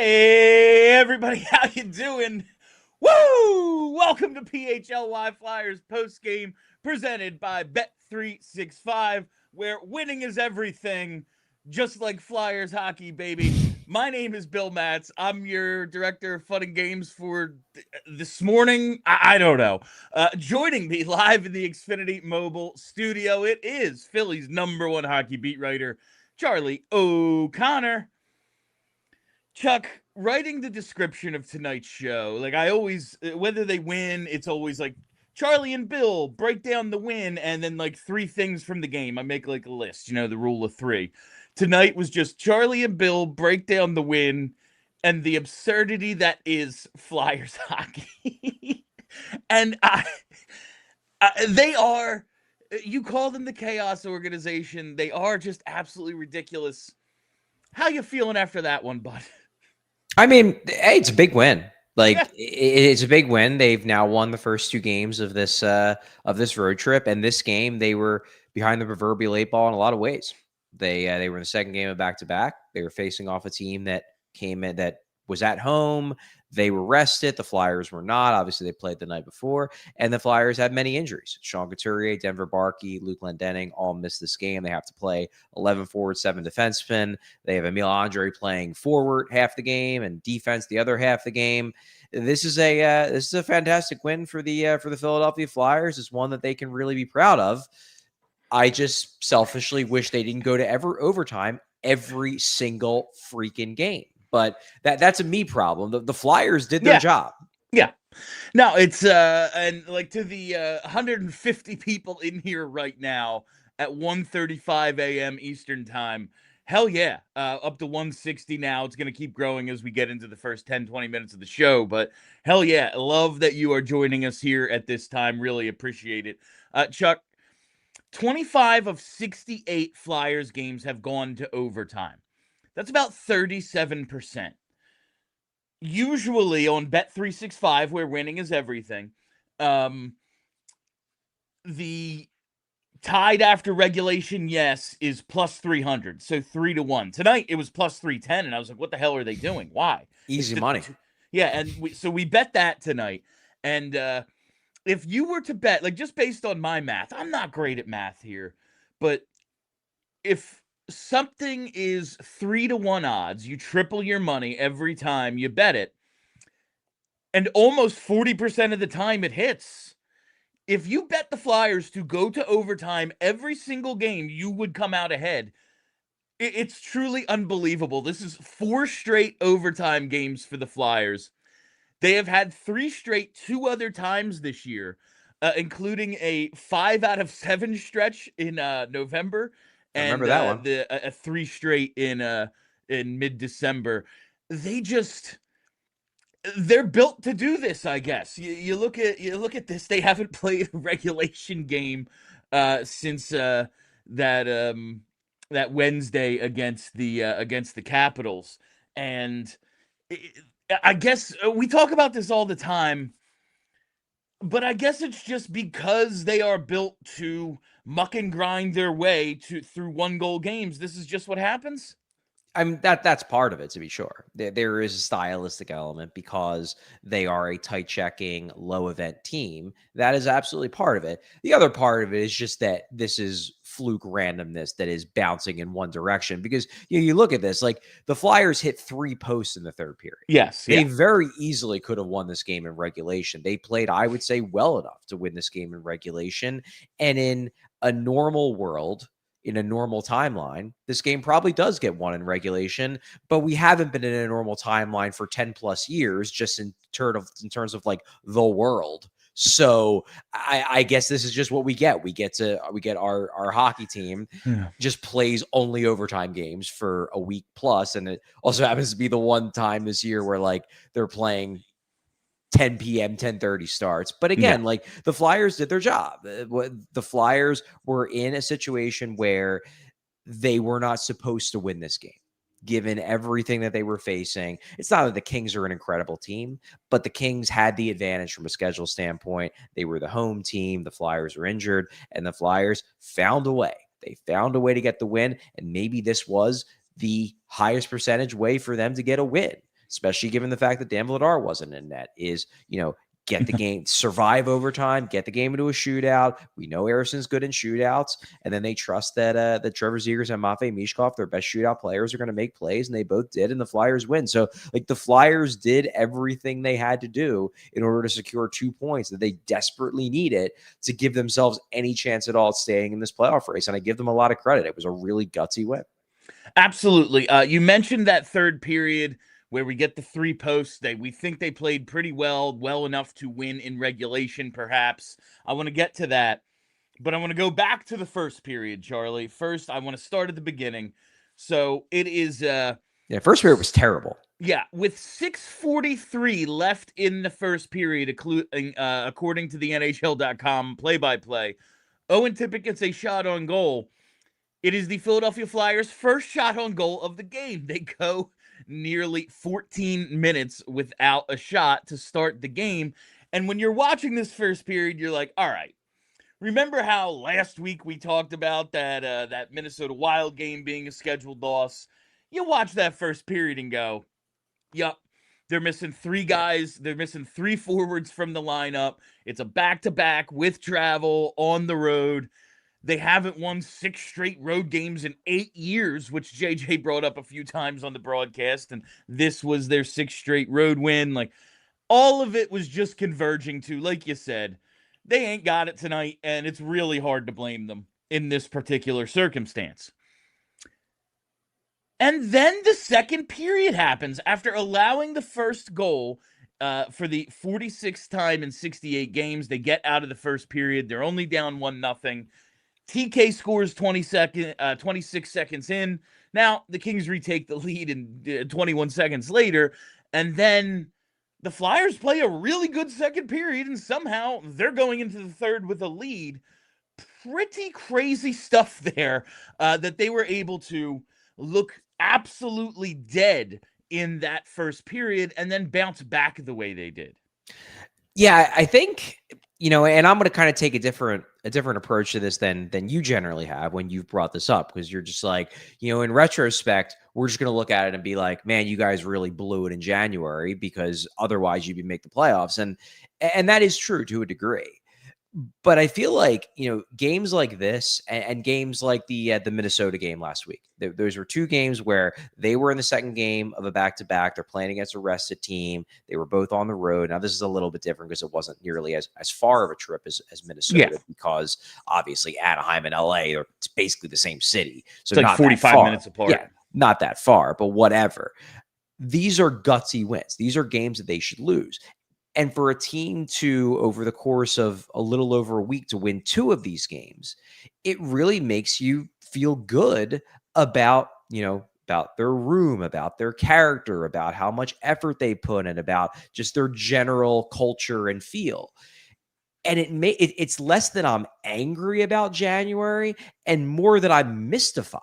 Hey everybody, how you doing? Woo! Welcome to PHLY Flyers postgame presented by Bet365, where winning is everything, just like Flyers hockey, baby. My name is Bill Matz. I'm your director of fun and games for this morning. I don't know. Joining me live in the Xfinity mobile studio, it is Philly's #1 hockey beat writer, Charlie O'Connor. Chuck, writing the description of tonight's show, like I always, whether they win, it's always like Charlie and Bill break down the win and then like three things from the game. I make like a list, the rule of three. Tonight was just Charlie and Bill break down the win and the absurdity that is Flyers hockey. and they are, you call them the chaos organization. They are just absolutely ridiculous. How you feeling after that one, bud? I mean, hey, it's a big win. Yeah. It's a big win. They've now won the first two games of this road trip, and this game they were behind the proverbial 8 ball in a lot of ways. They were in the second game of back-to-back. They were facing off a team that came in that was at home. They were rested. The Flyers were not. Obviously, they played the night before, and the Flyers had many injuries. Sean Couturier, Denver Barkey, Luke Glendening all missed this game. They have to play 11 forward, 7 defensemen. They have Emil Andrae playing forward half the game and defense the other half the game. This is a fantastic win for the Philadelphia Flyers. It's one that they can really be proud of. I just selfishly wish they didn't go to overtime every single freaking game. But that's a me problem. The Flyers did their job. Yeah. No, it's and like to the 150 people in here right now at 1:35 a.m. Eastern time. Hell yeah. Up to 160 now. It's going to keep growing as we get into the first 10-20 minutes of the show, but hell yeah. Love that you are joining us here at this time. Really appreciate it. Chuck, 25 of 68 Flyers games have gone to overtime. That's about 37%. Usually on Bet365, where winning is everything, the tied after regulation, yes, is plus 300. So 3-1. Tonight, it was plus 310, and I was like, what the hell are they doing? Why? Easy money. Yeah, and we bet that tonight. And if you were to bet, like just based on my math, I'm not great at math here, but if something is 3-1 odds, you triple your money every time you bet it, and almost 40% of the time it hits. If you bet the Flyers to go to overtime every single game, you would come out ahead. It's truly unbelievable. This is 4 straight overtime games for the Flyers. They have had 3 straight 2 other times this year, including a 5 out of 7 stretch in November. I remember that one. A 3 straight in mid-December. They're built to do this, I guess. You look at this. They haven't played a regulation game since that Wednesday against the Capitals, and I guess we talk about this all the time. But I guess it's just because they are built to muck and grind their way through 1-goal games. This is just what happens. I mean, that's part of it, to be sure. There is a stylistic element because they are a tight checking, low event team. That is absolutely part of it. The other part of it is just that this is fluke randomness that is bouncing in one direction, because you look at this, like the Flyers hit 3 posts in the third period. Yes. They very easily could have won this game in regulation. They played, I would say, well enough to win this game in regulation. And in a normal world, in a normal timeline, this game probably does get won in regulation, but we haven't been in a normal timeline for 10 plus years, just in terms of like the world. So I guess this is just what we get. We get our hockey team just plays only overtime games for a week plus. And it also happens to be the one time this year where like they're playing 10 p.m., 10:30 starts. But again, like the Flyers did their job. The Flyers were in a situation where they were not supposed to win this game, given everything that they were facing. It's not that the Kings are an incredible team, but the Kings had the advantage from a schedule standpoint. They were the home team. The Flyers were injured, and the Flyers found a way. They found a way to get the win, and maybe this was the highest percentage way for them to get a win. especially given the fact that Dan Vladar wasn't in net, is, get the game, survive overtime, get the game into a shootout. We know Ersson's good in shootouts, and then they trust that Trevor Zegras and Matvei Michkov, their best shootout players, are going to make plays, and they both did, and the Flyers win. So, the Flyers did everything they had to do in order to secure 2 points that they desperately needed to give themselves any chance at all at staying in this playoff race, and I give them a lot of credit. It was a really gutsy win. Absolutely. You mentioned that third period where we get the 3 posts. We think they played pretty well enough to win in regulation, perhaps. I want to get to that, but I want to go back to the first period, Charlie. First, I want to start at the beginning. So it is... first period was terrible. Yeah, with 6:43 left in the first period, according to the NHL.com play-by-play, Owen Tippett gets a shot on goal. It is the Philadelphia Flyers' first shot on goal of the game. They go nearly 14 minutes without a shot to start the game. And when you're watching this first period, you're like, all right, remember how last week we talked about that Minnesota Wild game being a scheduled loss? You watch that first period and go, yup, they're missing 3 guys. They're missing 3 forwards from the lineup. It's a back-to-back with travel on the road. They haven't won 6 straight road games in 8 years, which JJ brought up a few times on the broadcast, and this was their 6th straight road win. Like, all of it was just converging to, like you said, they ain't got it tonight, and it's really hard to blame them in this particular circumstance. And then the second period happens after allowing the first goal for the 46th time in 68 games. They get out of the first period. They're only down 1-0. TK scores 26 seconds in. Now, the Kings retake the lead in 21 seconds later, and then the Flyers play a really good second period, and somehow they're going into the third with a lead. Pretty crazy stuff there that they were able to look absolutely dead in that first period and then bounce back the way they did. Yeah, I think, and I'm going to kind of take a different approach to this than you generally have when you've brought this up, because you're just like, in retrospect, we're just going to look at it and be like, man, you guys really blew it in January, because otherwise you'd make the playoffs. And that is true to a degree. But I feel like, games like this and games like the Minnesota game last week, those were 2 games where they were in the second game of a back-to-back. They're playing against a rested team. They were both on the road. Now, this is a little bit different because it wasn't nearly as far of a trip as Minnesota, because obviously Anaheim and LA are basically the same city. So it's like not 45 minutes apart. Yeah, not that far, but whatever. These are gutsy wins. These are games that they should lose. And for a team to, over the course of a little over a week, to win 2 of these games, it really makes you feel good about, about their room, about their character, about how much effort they put in, about just their general culture and feel. And it's less that I'm angry about January and more that I'm mystified,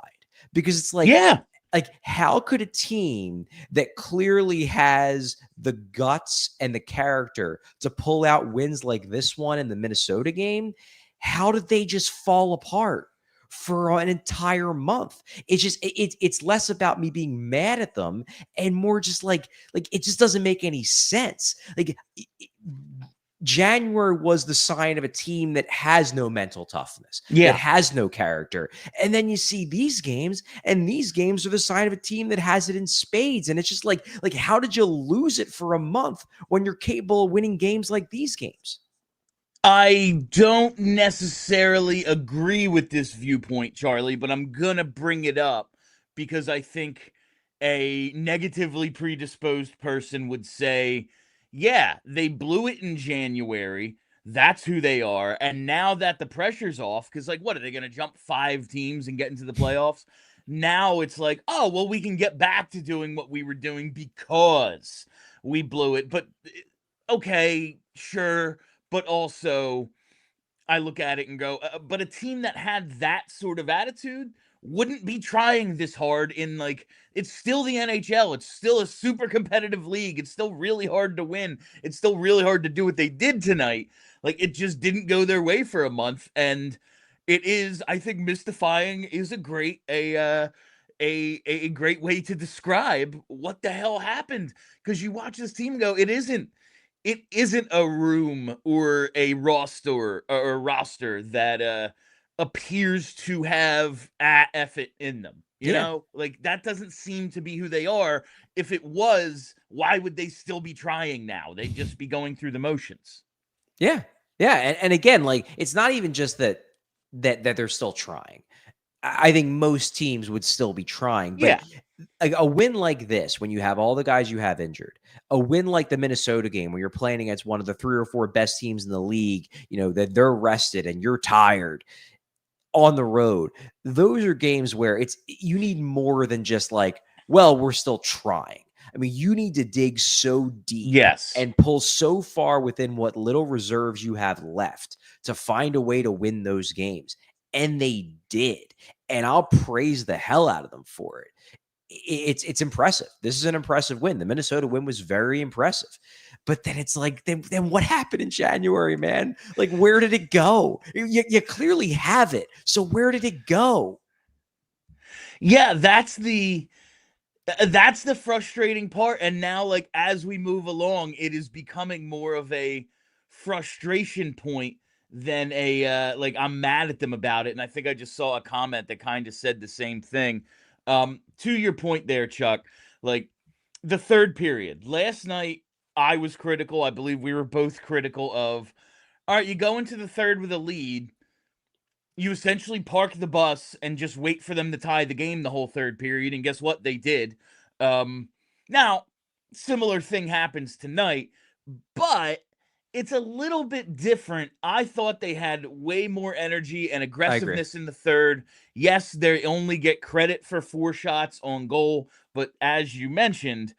because it's like, yeah. Like, how could a team that clearly has the guts and the character to pull out wins like this one in the Minnesota game, how did they just fall apart for an entire month? It's just, it's less about me being mad at them and more just like it just doesn't make any sense. January was the sign of a team that has no mental toughness, that has no character. And then you see these games, and these games are the sign of a team that has it in spades. And it's just like how did you lose it for a month when you're capable of winning games like these games? I don't necessarily agree with this viewpoint, Charlie, but I'm going to bring it up because I think a negatively predisposed person would say, yeah, they blew it in January. That's who they are. And now that the pressure's off, because, what are they going to jump 5 teams and get into the playoffs? Now it's like, oh, well, we can get back to doing what we were doing because we blew it. But, okay, sure. But also, I look at it and go, but a team that had that sort of attitude wouldn't be trying this hard in, it's still the NHL. It's still a super competitive league. It's still really hard to win. It's still really hard to do what they did tonight. It just didn't go their way for a month. And it is, I think, mystifying is a a great way to describe what the hell happened, because you watch this team go, it isn't a room or a roster that appears to have effort in them. You Yeah. know, like that doesn't seem to be who they are. If it was, why would they still be trying now? They'd just be going through the motions. Yeah. Yeah. And again, like it's not even just that they're still trying. I think most teams would still be trying, but Yeah. a win like this, when you have all the guys you have injured, a win like the Minnesota game where you're playing against one of the 3 or 4 best teams in the league, that they're rested and you're tired on the road. Those are games where you need more than just like, well, we're still trying. I mean, you need to dig so deep Yes. and pull so far within what little reserves you have left to find a way to win those games. And they did. And I'll praise the hell out of them for it. It's impressive. This is an impressive win. The Minnesota win was very impressive. But then it's like, then what happened in January, man? Like, where did it go? You clearly have it. So where did it go? Yeah, that's the frustrating part. And now, like, as we move along, it is becoming more of a frustration point than a like, I'm mad at them about it. And I think I just saw a comment that kind of said the same thing. To your point there, Chuck, like the third period last night, I was critical. I believe we were both critical of, all right, you go into the third with a lead, you essentially park the bus and just wait for them to tie the game the whole third period. And guess what? They did. Now, similar thing happens tonight, but it's a little bit different. I thought they had way more energy and I agree. aggressiveness in the third. Yes, they only get credit for 4 shots on goal, but as you mentioned,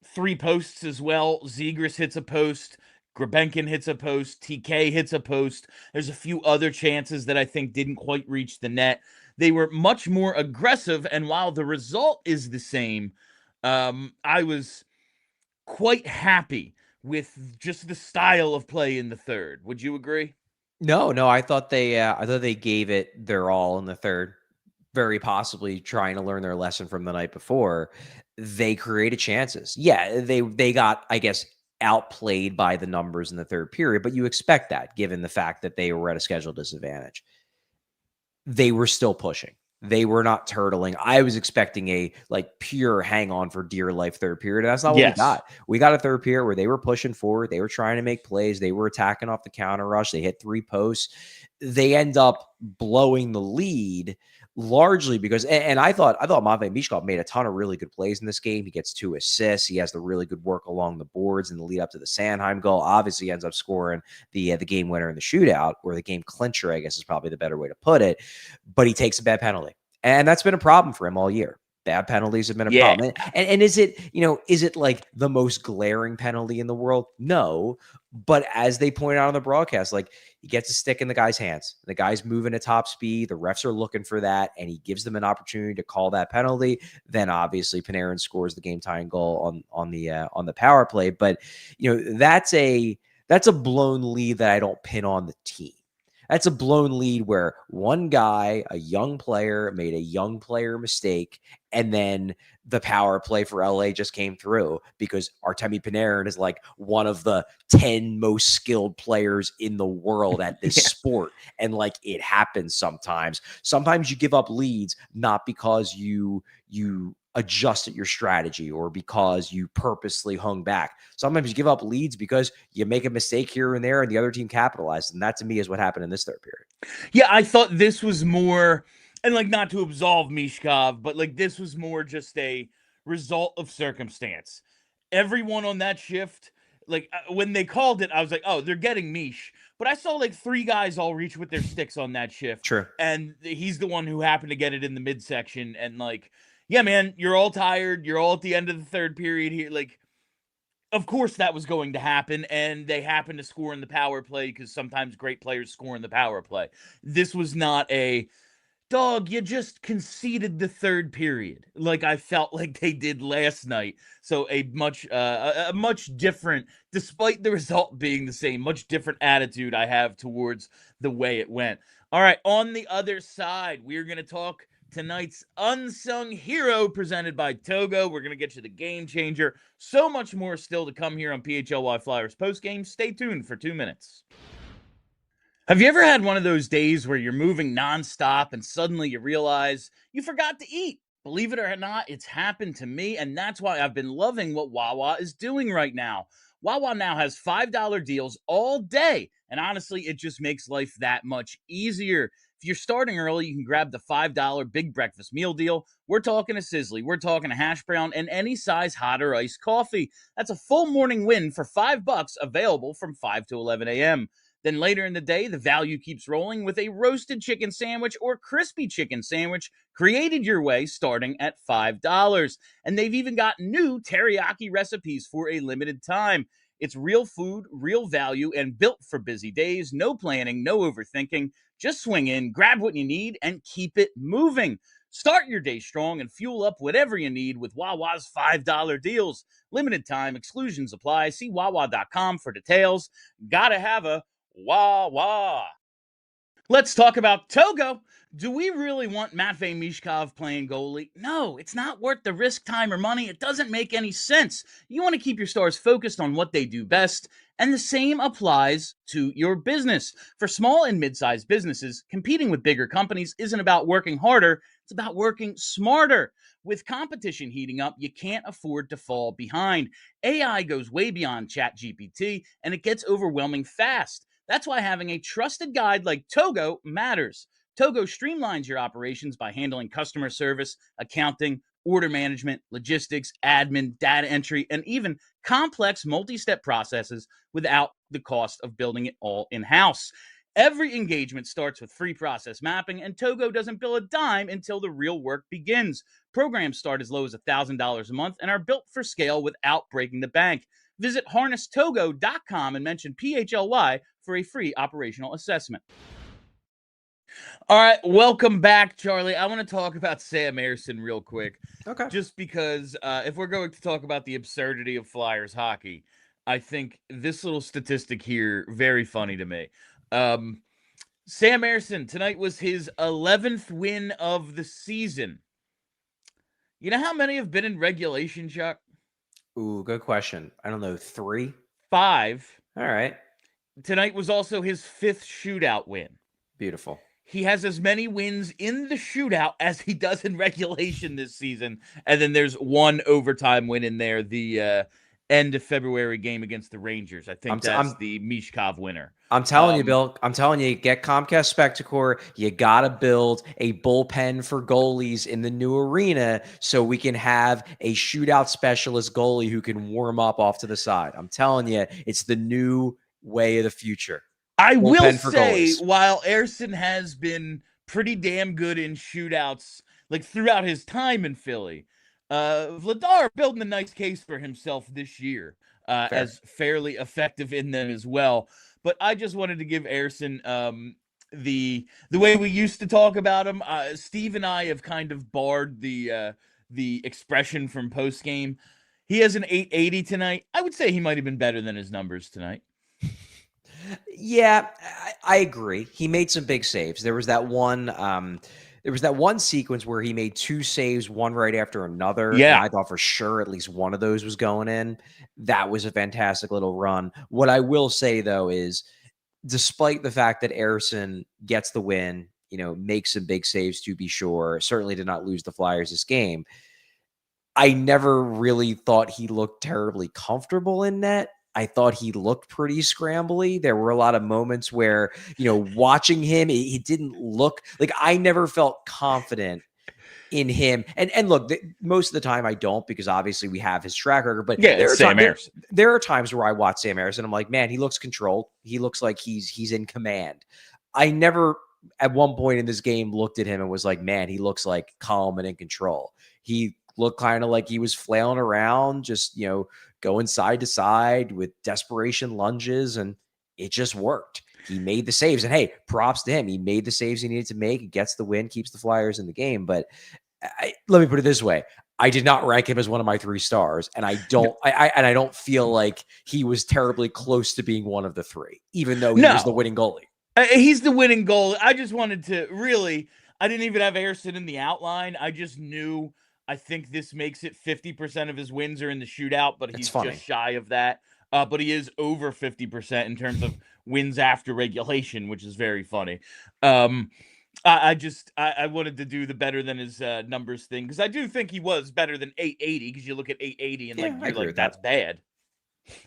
3 posts as well. Zegras hits a post. Grabenkin hits a post. TK hits a post. There's a few other chances that I think didn't quite reach the net. They were much more aggressive, and while the result is the same, I was quite happy with just the style of play in the third. Would you agree? No, I thought they gave it their all in the third, very possibly trying to learn their lesson from the night before. They created chances. Yeah, they got, I guess, outplayed by the numbers in the third period, but you expect that given the fact that they were at a schedule disadvantage. They were still pushing. They were not turtling. I was expecting a like pure hang on for dear life third period. And that's not what we Yes. got. We got a third period where they were pushing forward. They were trying to make plays. They were attacking off the counter rush. They hit 3 posts. They end up blowing the lead largely because, and I thought Matvei Michkov made a ton of really good plays in this game. He gets 2 assists. He has the really good work along the boards in the lead up to the Sanheim goal. Obviously, he ends up scoring the game winner in the shootout, or the game clincher, I guess is probably the better way to put it. But he takes a bad penalty, and that's been a problem for him all year. Bad penalties have been a Yeah. problem. And is it like the most glaring penalty in the world? No. But as they pointed out on the broadcast, like he gets a stick in the guy's hands. The guy's moving at top speed. The refs are looking for that, and he gives them an opportunity to call that penalty. Then obviously Panarin scores the game tying goal on the power play. But that's a blown lead that I don't pin on the team. That's a blown lead where one guy, a young player, made a young player mistake, and then the power play for LA just came through because Artemi Panarin is like one of the 10 most skilled players in the world at this sport. And like it happens sometimes. Sometimes you give up leads, not because you adjusted your strategy or because you purposely hung back. Sometimes you give up leads because you make a mistake here and there and the other team capitalized. And that to me is what happened in this third period. Yeah, I thought this was more, and like not to absolve Mishkov, but like this was more just a result of circumstance. Everyone on that shift, like when they called it, I was like, oh, they're getting Mish. But I saw like 3 guys all reach with their sticks on that shift. True. And he's the one who happened to get it in the midsection. And like, yeah, man, you're all tired. You're all at the end of the third period here. Like, of course that was going to happen, and they happened to score in the power play because sometimes great players score in the power play. This was not a dog, you just conceded the third period like I felt like they did last night. So a much different, despite the result being the same, much different attitude I have towards the way it went. All right, on the other side, we're going to talk tonight's unsung hero presented by Togo. We're going to get you the game changer. So much more still to come here on PHLY Flyers postgame. Stay tuned for 2 minutes. Have you ever had one of those days where you're moving nonstop and suddenly you realize you forgot to eat? Believe it or not, it's happened to me, and that's why I've been loving what Wawa is doing right now. Wawa now has $5 deals all day, and honestly, it just makes life that much easier. If you're starting early, you can grab the $5 big breakfast meal deal. We're talking a sizzly, we're talking a hash brown, and any size hot or iced coffee. That's a full morning win for $5, available from 5 to 11 a.m. Then later in the day, the value keeps rolling with a roasted chicken sandwich or crispy chicken sandwich created your way starting at $5. And they've even got new teriyaki recipes for a limited time. It's real food, real value, and built for busy days. No planning, no overthinking. Just swing in, grab what you need, and keep it moving. Start your day strong and fuel up whatever you need with Wawa's $5 deals. Limited time, exclusions apply. See Wawa.com for details. Gotta have a Wawa. Let's talk about Togo. Do we really want Matvei Michkov playing goalie? No, it's not worth the risk, time, or money. It doesn't make any sense. You want to keep your stars focused on what they do best, and the same applies to your business. For small and mid-sized businesses, competing with bigger companies isn't about working harder, it's about working smarter. With competition heating up, you can't afford to fall behind. AI goes way beyond ChatGPT, and it gets overwhelming fast. That's why having a trusted guide like Togo matters. Togo streamlines your operations by handling customer service, accounting, order management, logistics, admin, data entry, and even complex multi-step processes without the cost of building it all in-house. Every engagement starts with free process mapping, and Togo doesn't bill a dime until the real work begins. Programs start as low as $1,000 a month and are built for scale without breaking the bank. Visit harnesstogo.com and mention PHLY for a free operational assessment. All right, welcome back, Charlie. I want to talk about Sam Ersson real quick. Okay. Just because if we're going to talk about the absurdity of Flyers hockey, I think this little statistic here, very funny to me. Sam Ersson, tonight was his 11th win of the season. You know how many have been in regulation, Chuck? Ooh, good question. I don't know, 3? 5. All right. Tonight was also his 5th shootout win. Beautiful. He has as many wins in the shootout as he does in regulation this season. And then there's one overtime win in there, the end of February game against the Rangers. I think that's the Michkov winner. I'm telling you, Bill. I'm telling you, get Comcast Spectacor. You got to build a bullpen for goalies in the new arena so we can have a shootout specialist goalie who can warm up off to the side. I'm telling you, it's the new way of the future. I will say, while Ersson has been pretty damn good in shootouts, like throughout his time in Philly, Vladar building a nice case for himself this year as fairly effective in them as well. But I just wanted to give Ersson the way we used to talk about him. Steve and I have kind of barred the expression from postgame. He has an 880 tonight. I would say he might have been better than his numbers tonight. Yeah, I agree. He made some big saves. There was that one sequence where he made 2 saves, one right after another. Yeah. And I thought for sure at least one of those was going in. That was a fantastic little run. What I will say, though, is despite the fact that Ersson gets the win, makes some big saves to be sure, certainly did not lose the Flyers this game, I never really thought he looked terribly comfortable in net. I thought he looked pretty scrambly. There were a lot of moments where, watching him, he didn't look like, I never felt confident in him. And look, most of the time I don't, because obviously we have his track record, but yeah, there are times where I watch Sam Ersson, I'm like, man, he looks controlled. He looks like he's in command. I never at one point in this game looked at him and was like, man, he looks like calm and in control. He looked kind of like he was flailing around, just, going side to side with desperation lunges, and it just worked. He made the saves, and hey, props to him. He made the saves he needed to make. He gets the win, keeps the Flyers in the game. But let me put it this way. I did not rank him as one of my 3 stars, and I don't feel like he was terribly close to being one of the 3, even though he was the winning goalie. He's the winning goal. I just wanted to really, I didn't even have Ersson in the outline. I just knew, I think this makes it 50% of his wins are in the shootout, but It's he's just funny. shy of that. But he is over 50% in terms of wins after regulation, which is very funny. Um, I wanted to do the better than his numbers thing because I do think he was better than 880 because you look at 880 and like Yeah, I you're agree like with that's that. bad.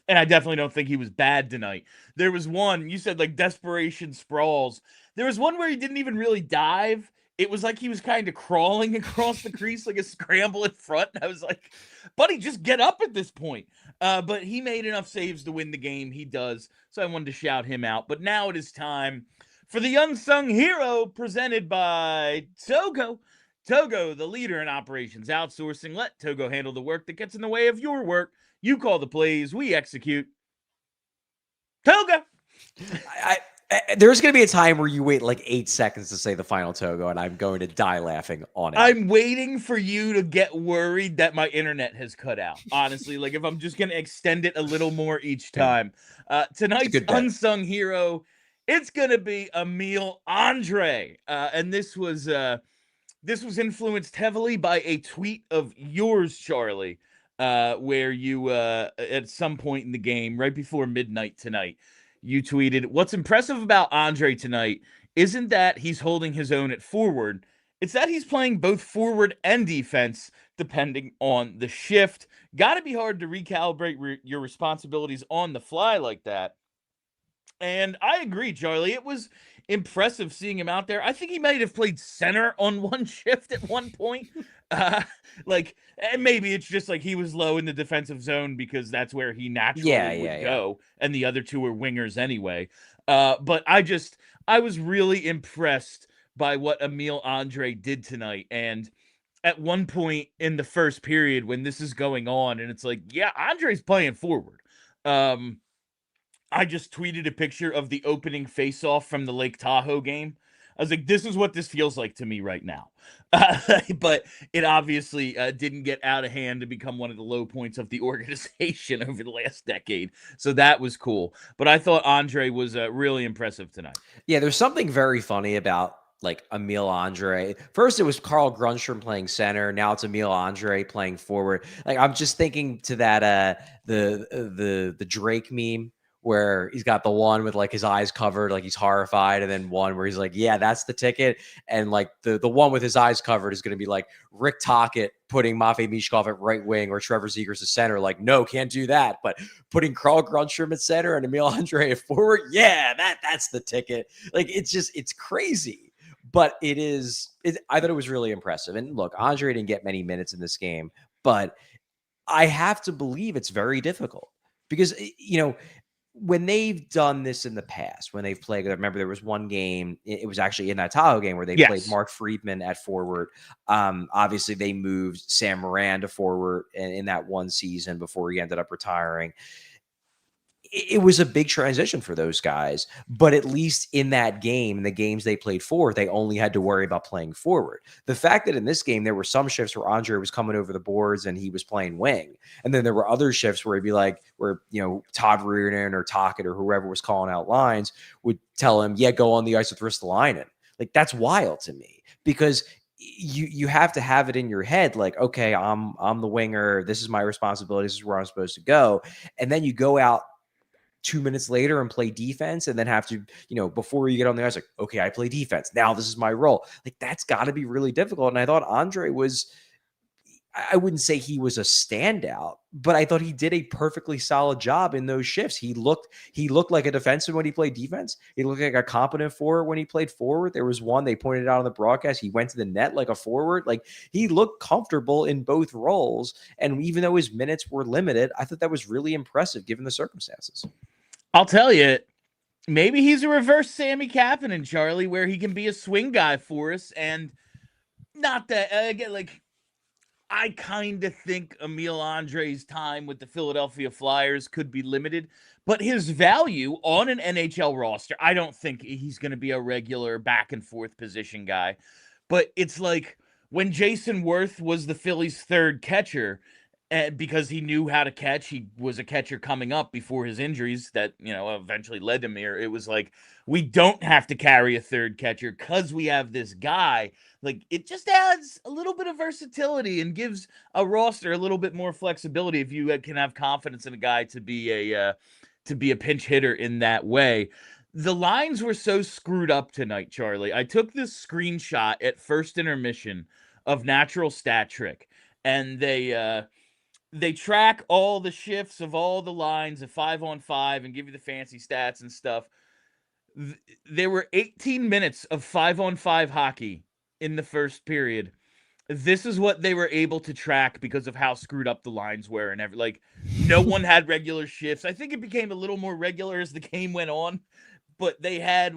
And I definitely don't think he was bad tonight. There was one, you said like desperation sprawls. There was one where he didn't even really dive. It was like he was kind of crawling across the crease like a scramble in front. And I was like, buddy, just get up at this point. But he made enough saves to win the game. He does. So I wanted to shout him out. But now it is time for the unsung hero presented by Togo. Togo, the leader in operations outsourcing. Let Togo handle the work that gets in the way of your work. You call the plays, we execute. Toga! There's going to be a time where you wait like 8 seconds to say the final Togo, and I'm going to die laughing on it. I'm waiting for you to get worried that my internet has cut out. Honestly, like if I'm just going to extend it a little more each Yeah, time. it's a Tonight's good bet. unsung hero, it's going to be Emil Andrae. And this was influenced heavily by a tweet of yours, Charlie, where you at some point in the game, right before midnight tonight, you tweeted, "What's impressive about Andrae tonight isn't that he's holding his own at forward; it's that he's playing both forward and defense, depending on the shift. Got to be hard to recalibrate your responsibilities on the fly like that." And I agree, Charlie. It was impressive seeing him out there. I think he might have played center on one shift at one point. Uh, and maybe it's just like he was low in the defensive zone because that's where he Yeah, naturally yeah, would yeah. go, and the other two were wingers anyway. But I was really impressed by what Emil Andrae did tonight. And at one point in the first period when this is going on, and it's like, yeah, Andre's playing forward. Um, I just tweeted a picture of the opening face-off from the Lake Tahoe game. I was like, this is what this feels like to me right now. But it obviously didn't get out of hand to become one of the low points of the organization over the last decade. So that was cool. But I thought Andrae was really impressive tonight. Yeah, there's something very funny about like Emil Andrae. First, it was Carl Grunstrom playing center. Now it's Emil Andrae playing forward. Like I'm just thinking to that the Drake meme where he's got the one with like his eyes covered, like he's horrified, and then one where he's like, "Yeah, that's the ticket." And like the one with his eyes covered is going to be like Rick Tocchet putting Matvei Michkov at right wing or Trevor Zegras at center. Like, no, can't do that. But putting Carl Grunstrom at center and Emil Andrae at forward, yeah, that's the ticket. Like it's crazy. But I thought it was really impressive. And look, Andrae didn't get many minutes in this game, but I have to believe it's very difficult because when they've done this in the past, when they've played, I remember there was one game, it was actually in that Tahoe game where they played Yes. Mark Friedman at forward. Obviously, they moved Sam Moran to forward in that one season before he ended up retiring. It was a big transition for those guys, but at least in that game, in the games they played forward, they only had to worry about playing forward. The fact that in this game there were some shifts where Andrae was coming over the boards and he was playing wing, and then there were other shifts where he'd be like, where Todd Reardon or Tocchet or whoever was calling out lines would tell him, "Yeah, go on the ice with Ristolainen." Like that's wild to me because you have to have it in your head, like, okay, I'm the winger. This is my responsibility. This is where I'm supposed to go, and then you go out 2 minutes later and play defense and then have to, before you get on the ice, like, okay, I play defense. Now this is my role. Like that's got to be really difficult. And I thought Andrae was, I wouldn't say he was a standout, but I thought he did a perfectly solid job in those shifts. He looked like a defenseman when he played defense. He looked like a competent forward when he played forward. There was one they pointed out on the broadcast. He went to the net like a forward. Like he looked comfortable in both roles. And even though his minutes were limited, I thought that was really impressive given the circumstances. I'll tell you, maybe he's a reverse Sammy Kapanen, Charlie, where he can be a swing guy for us. And not that, again, like, I kind of think Emil Andrae's time with the Philadelphia Flyers could be limited, but his value on an NHL roster, I don't think he's going to be a regular back and forth position guy. But it's like when Jason Worth was the Phillies' third catcher, And because he knew how to catch, he was a catcher coming up before his injuries that, eventually led him here. It was like, we don't have to carry a third catcher because we have this guy. Like, it just adds a little bit of versatility and gives a roster a little bit more flexibility if you can have confidence in a guy to be a pinch hitter in that way. The lines were so screwed up tonight, Charlie. I took this screenshot at first intermission of Natural Stat Trick, and they track all the shifts of all the lines of 5-on-5 and give you the fancy stats and stuff. There were 18 minutes of 5-on-5 hockey in the first period. This is what they were able to track because of how screwed up the lines were and no one had regular shifts. I think it became a little more regular as the game went on, but they had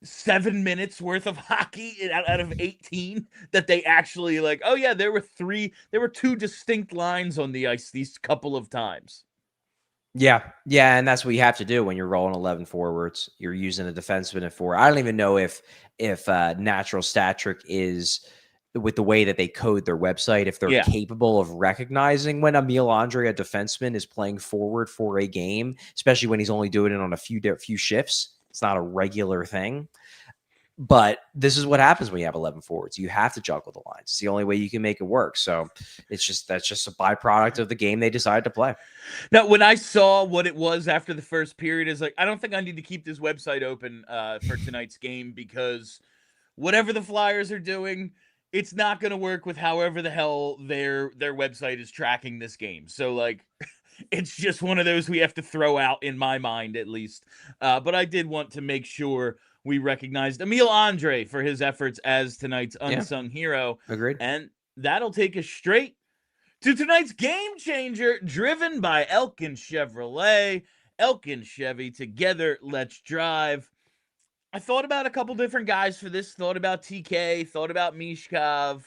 7 minutes worth of hockey out of 18 that they actually oh yeah, there were two distinct lines on the ice these couple of times. Yeah, and that's what you have to do when you're rolling 11 forwards. You're using a defenseman at 4. I don't even know if Natural Stat Trick is, with the way that they code their website, if they're capable of recognizing when Emil Andrae, a defenseman, is playing forward for a game, especially when he's only doing it on a few shifts. It's not a regular thing. But this is what happens when you have 11 forwards. You have to juggle the lines. It's the only way you can make it work. So that's just a byproduct of the game they decided to play. Now, when I saw what it was after the first period, is I don't think I need to keep this website open for tonight's game, because whatever the Flyers are doing, it's not going to work with however the hell their website is tracking this game. So it's just one of those we have to throw out, in my mind at least. But I did want to make sure we recognized Emil Andrae for his efforts as tonight's unsung hero. Agreed. And that'll take us straight to tonight's game changer, driven by Elkin Chevrolet. Elkin Chevy, together, let's drive. I thought about a couple different guys for this. Thought about TK, thought about Michkov.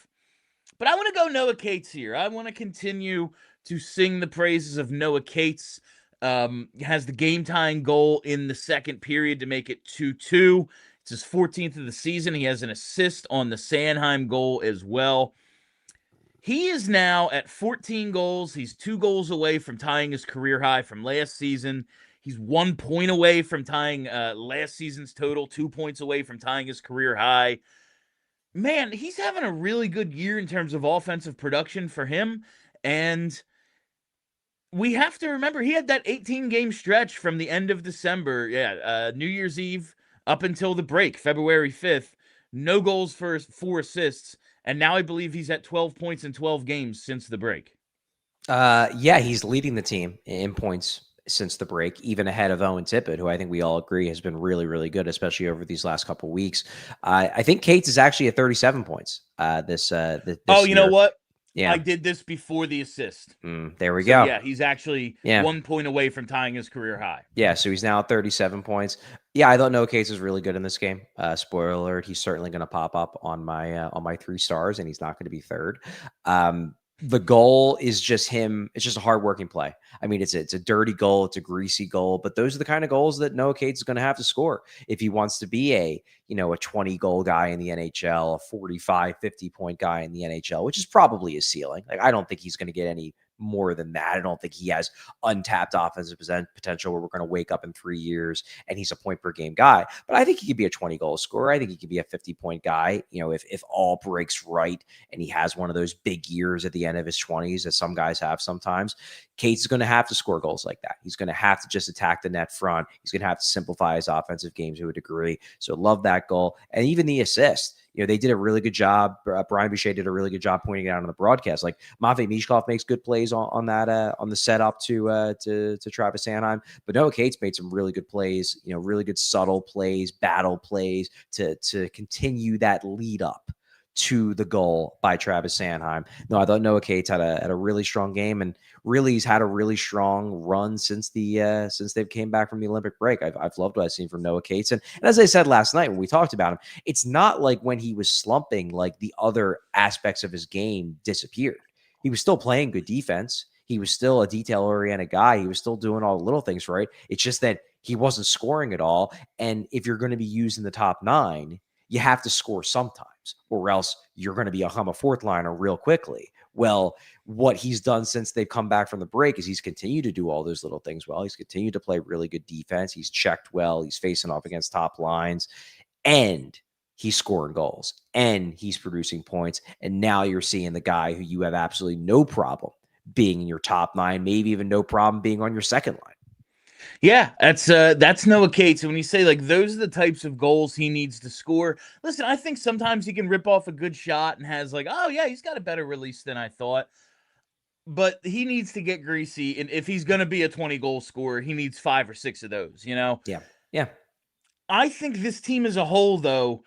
But I want to go Noah Cates here. I want to continue to sing the praises of Noah Cates. Has the game-tying goal in the second period to make it 2-2. It's his 14th of the season. He has an assist on the Sanheim goal as well. He is now at 14 goals. He's 2 goals away from tying his career high from last season. He's 1 point away from tying last season's total, 2 points away from tying his career high. Man, he's having a really good year in terms of offensive production for him. And we have to remember, he had that 18-game stretch from the end of December, New Year's Eve up until the break, February 5th. No goals for 4 assists, and now I believe he's at 12 points in 12 games since the break. He's leading the team in points since the break, even ahead of Owen Tippett, who I think we all agree has been really, really good, especially over these last couple of weeks. I think Cates is actually at 37 points this you year. know what? Yeah, I did this before the assist. There we go. Yeah, he's actually 1 point away from tying his career high. Yeah, so he's now at 37 points. Yeah, I thought Noah Cates was really good in this game. Spoiler alert, he's certainly going to pop up on my 3 stars, and he's not going to be third. The goal is just him. It's just a hardworking play. I mean, it's a dirty goal. It's a greasy goal, but those are the kind of goals that Noah Cates is going to have to score if he wants to be a 20 goal guy in the NHL, a 45, 50 point guy in the NHL, which is probably his ceiling. I don't think he's going to get any more than that. I don't think he has untapped offensive potential where we're going to wake up in 3 years and he's a point per game guy. But I think he could be a 20 goal scorer. I think he could be a 50 point guy. If all breaks right and he has one of those big years at the end of his 20s that some guys have sometimes, Cates is going to have to score goals like that. He's going to have to just attack the net front. He's going to have to simplify his offensive game to a degree. So love that goal. And even the assist. They did a really good job. Brian Boucher did a really good job pointing it out on the broadcast. Matvei Michov makes good plays on that on the setup to Travis Sanheim. But Noah Cates made some really good plays. Really good subtle plays, battle plays to continue that lead up to the goal by Travis Sanheim. No, I thought Noah Cates had a really strong game, and really he's had a really strong run since they've came back from the Olympic break. I've loved what I've seen from Noah Cates, and as I said last night when we talked about him, it's not like when he was slumping, like the other aspects of his game disappeared. He was still playing good defense. He was still a detail-oriented guy. He was still doing all the little things right. It's just that he wasn't scoring at all. And if you're going to be used in the top 9, you have to score sometimes, or else you're going to become a fourth liner real quickly. Well, what he's done since they've come back from the break is he's continued to do all those little things well. He's continued to play really good defense. He's checked well. He's facing off against top lines, and he's scoring goals, and he's producing points. And now you're seeing the guy who you have absolutely no problem being in your top 9, maybe even no problem being on your second line. Yeah, that's Noah Cates. And when you say like those are the types of goals he needs to score, listen, I think sometimes he can rip off a good shot and has like, oh yeah, he's got a better release than I thought. But he needs to get greasy, and if he's going to be a 20-goal scorer, he needs 5 or 6 of those. Yeah. I think this team as a whole, though,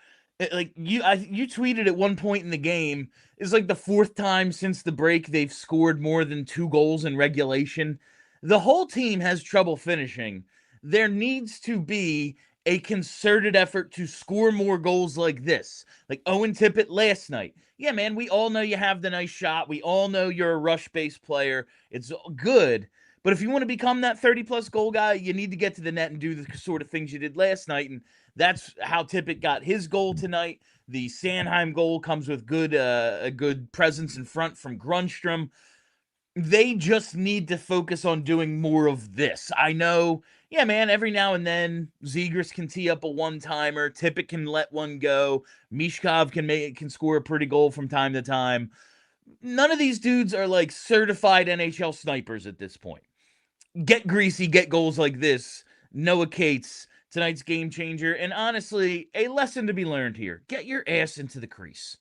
like you tweeted at one point in the game, is like the 4th time since the break they've scored more than 2 goals in regulation. The whole team has trouble finishing. There needs to be a concerted effort to score more goals like this. Like Owen Tippett last night. Yeah, man, we all know you have the nice shot. We all know you're a rush-based player. It's good. But if you want to become that 30-plus goal guy, you need to get to the net and do the sort of things you did last night. And that's how Tippett got his goal tonight. The Sanheim goal comes with a good presence in front from Grundstrom. They just need to focus on doing more of this. I know, yeah, man, every now and then Zegras can tee up a one-timer. Tippett can let one go. Michkov can score a pretty goal from time to time. None of these dudes are like certified NHL snipers at this point. Get greasy, get goals like this. Noah Cates, tonight's game changer. And honestly, a lesson to be learned here. Get your ass into the crease.